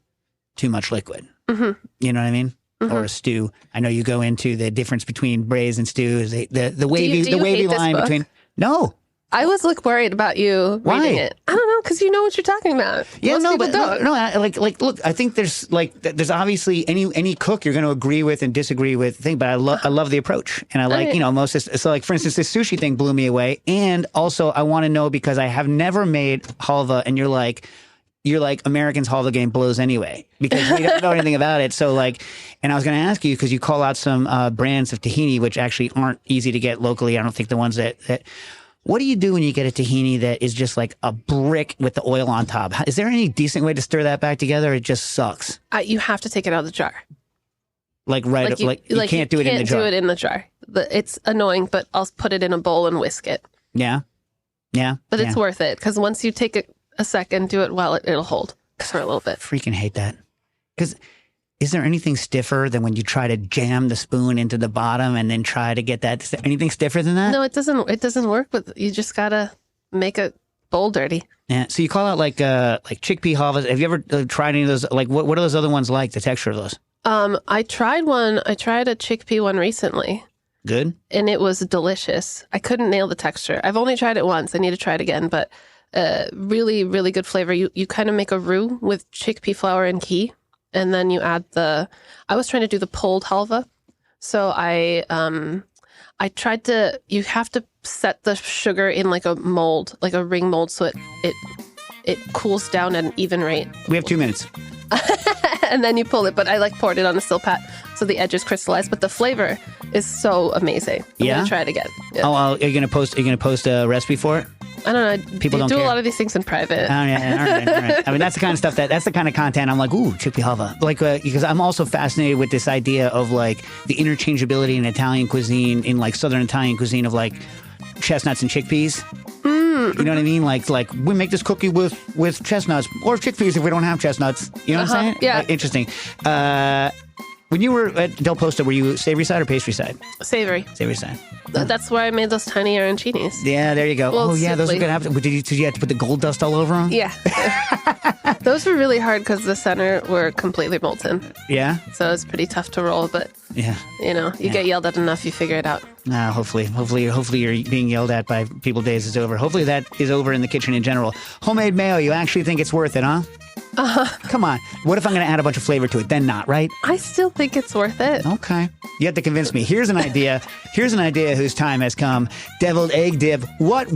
too much liquid. You know what I mean? Or a stew. I know you go into the difference between braise and stew. The wavy line between. No. I was worried about you reading it. I don't know, because you know what you're talking about. Yeah, Most people don't. Look, I think there's obviously any cook you're going to agree with and disagree with thing, but I love the approach, and I like so like for instance this sushi thing blew me away, and also I want to know because I have never made halva, and you're like Americans halva game blows anyway because we don't know anything about it. So and I was going to ask you because you call out some brands of tahini which actually aren't easy to get locally. I don't think the ones that. What do you do when you get a tahini that is just like a brick with the oil on top? Is there any decent way to stir that back together? It just sucks. You have to take it out of the jar. You can't do it in the jar. You can't do it in the jar. It's annoying, but I'll put it in a bowl and whisk it. Yeah. But it's worth it because once you take a second, do it while it'll hold for a little bit. Freaking hate that. Because is there anything stiffer than when you try to jam the spoon into the bottom and then try to get that? Anything stiffer than that? No, it doesn't. It doesn't work. But you just gotta make a bowl dirty. Yeah. So you call out like chickpea halvas. Have you ever tried any of those? Like what are those other ones like? The texture of those? I tried one. I tried a chickpea one recently. Good. And it was delicious. I couldn't nail the texture. I've only tried it once. I need to try it again. But really, really good flavor. You kind of make a roux with chickpea flour and ghee. And then you add I was trying to do the pulled halva. So I tried to, you have to set the sugar in like a mold, like a ring mold. So it cools down at an even rate. We have 2 minutes. And then you pull it. But I poured it on a silpat so the edges crystallize. But the flavor is so amazing. I'm gonna try it again. Yeah. Are you gonna post a recipe for it? I don't know. People don't do care. A lot of these things in private. Oh, yeah. All right. I mean, that's the kind of stuff that's the kind of content I'm like, ooh, chickpea halva. Because I'm also fascinated with this idea of the interchangeability in Italian cuisine, in Southern Italian cuisine of chestnuts and chickpeas. You know what I mean? Like we make this cookie with chestnuts or chickpeas if we don't have chestnuts. You know what I'm saying? Yeah. Interesting. When you were at Del Posto, were you savory side or pastry side? Savory. Savory side. That's where I made those tiny arancinis. Yeah, there you go. Well, those are going to have to... Did you have to put the gold dust all over them? Yeah. Those were really hard because the center were completely molten. Yeah? So it was pretty tough to roll, but... Yeah. You get yelled at enough, you figure it out. Hopefully you're being yelled at by people days is over. Hopefully that is over in the kitchen in general. Homemade mayo, you actually think it's worth it, huh? Come on. What if I'm going to add a bunch of flavor to it? Then not, right? I still think it's worth it. Okay. You have to convince me. Here's an idea. Here's an idea whose time has come. Deviled egg dip. What?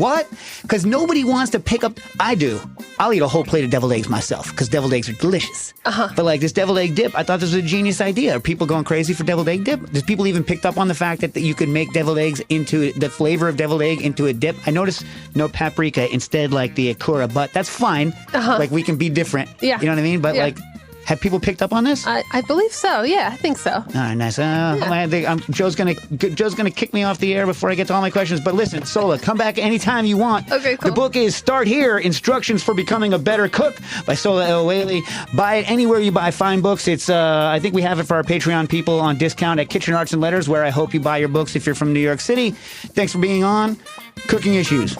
Because nobody wants to pick up. I do. I'll eat a whole plate of deviled eggs myself because deviled eggs are delicious. But like this deviled egg dip, I thought this was a genius idea. Are people going crazy for deviled egg dip? Does people even picked up on the fact that you could make deviled eggs into the flavor of deviled egg into a dip? I noticed no paprika, instead like the akura, but that's fine. Like we can be different. Yeah. You know what I mean? But Yeah. like, have people picked up on this? I believe so. Yeah, I think so. All right, nice. Joe's gonna kick me off the air before I get to all my questions. But listen, Sohla, come back anytime you want. Okay, cool. The book is Start Here: Instructions for Becoming a Better Cook by Sohla El Waylly. Buy it anywhere you buy fine books. It's I think we have it for our Patreon people on discount at Kitchen Arts and Letters, where I hope you buy your books if you're from New York City. Thanks for being on Cooking Issues.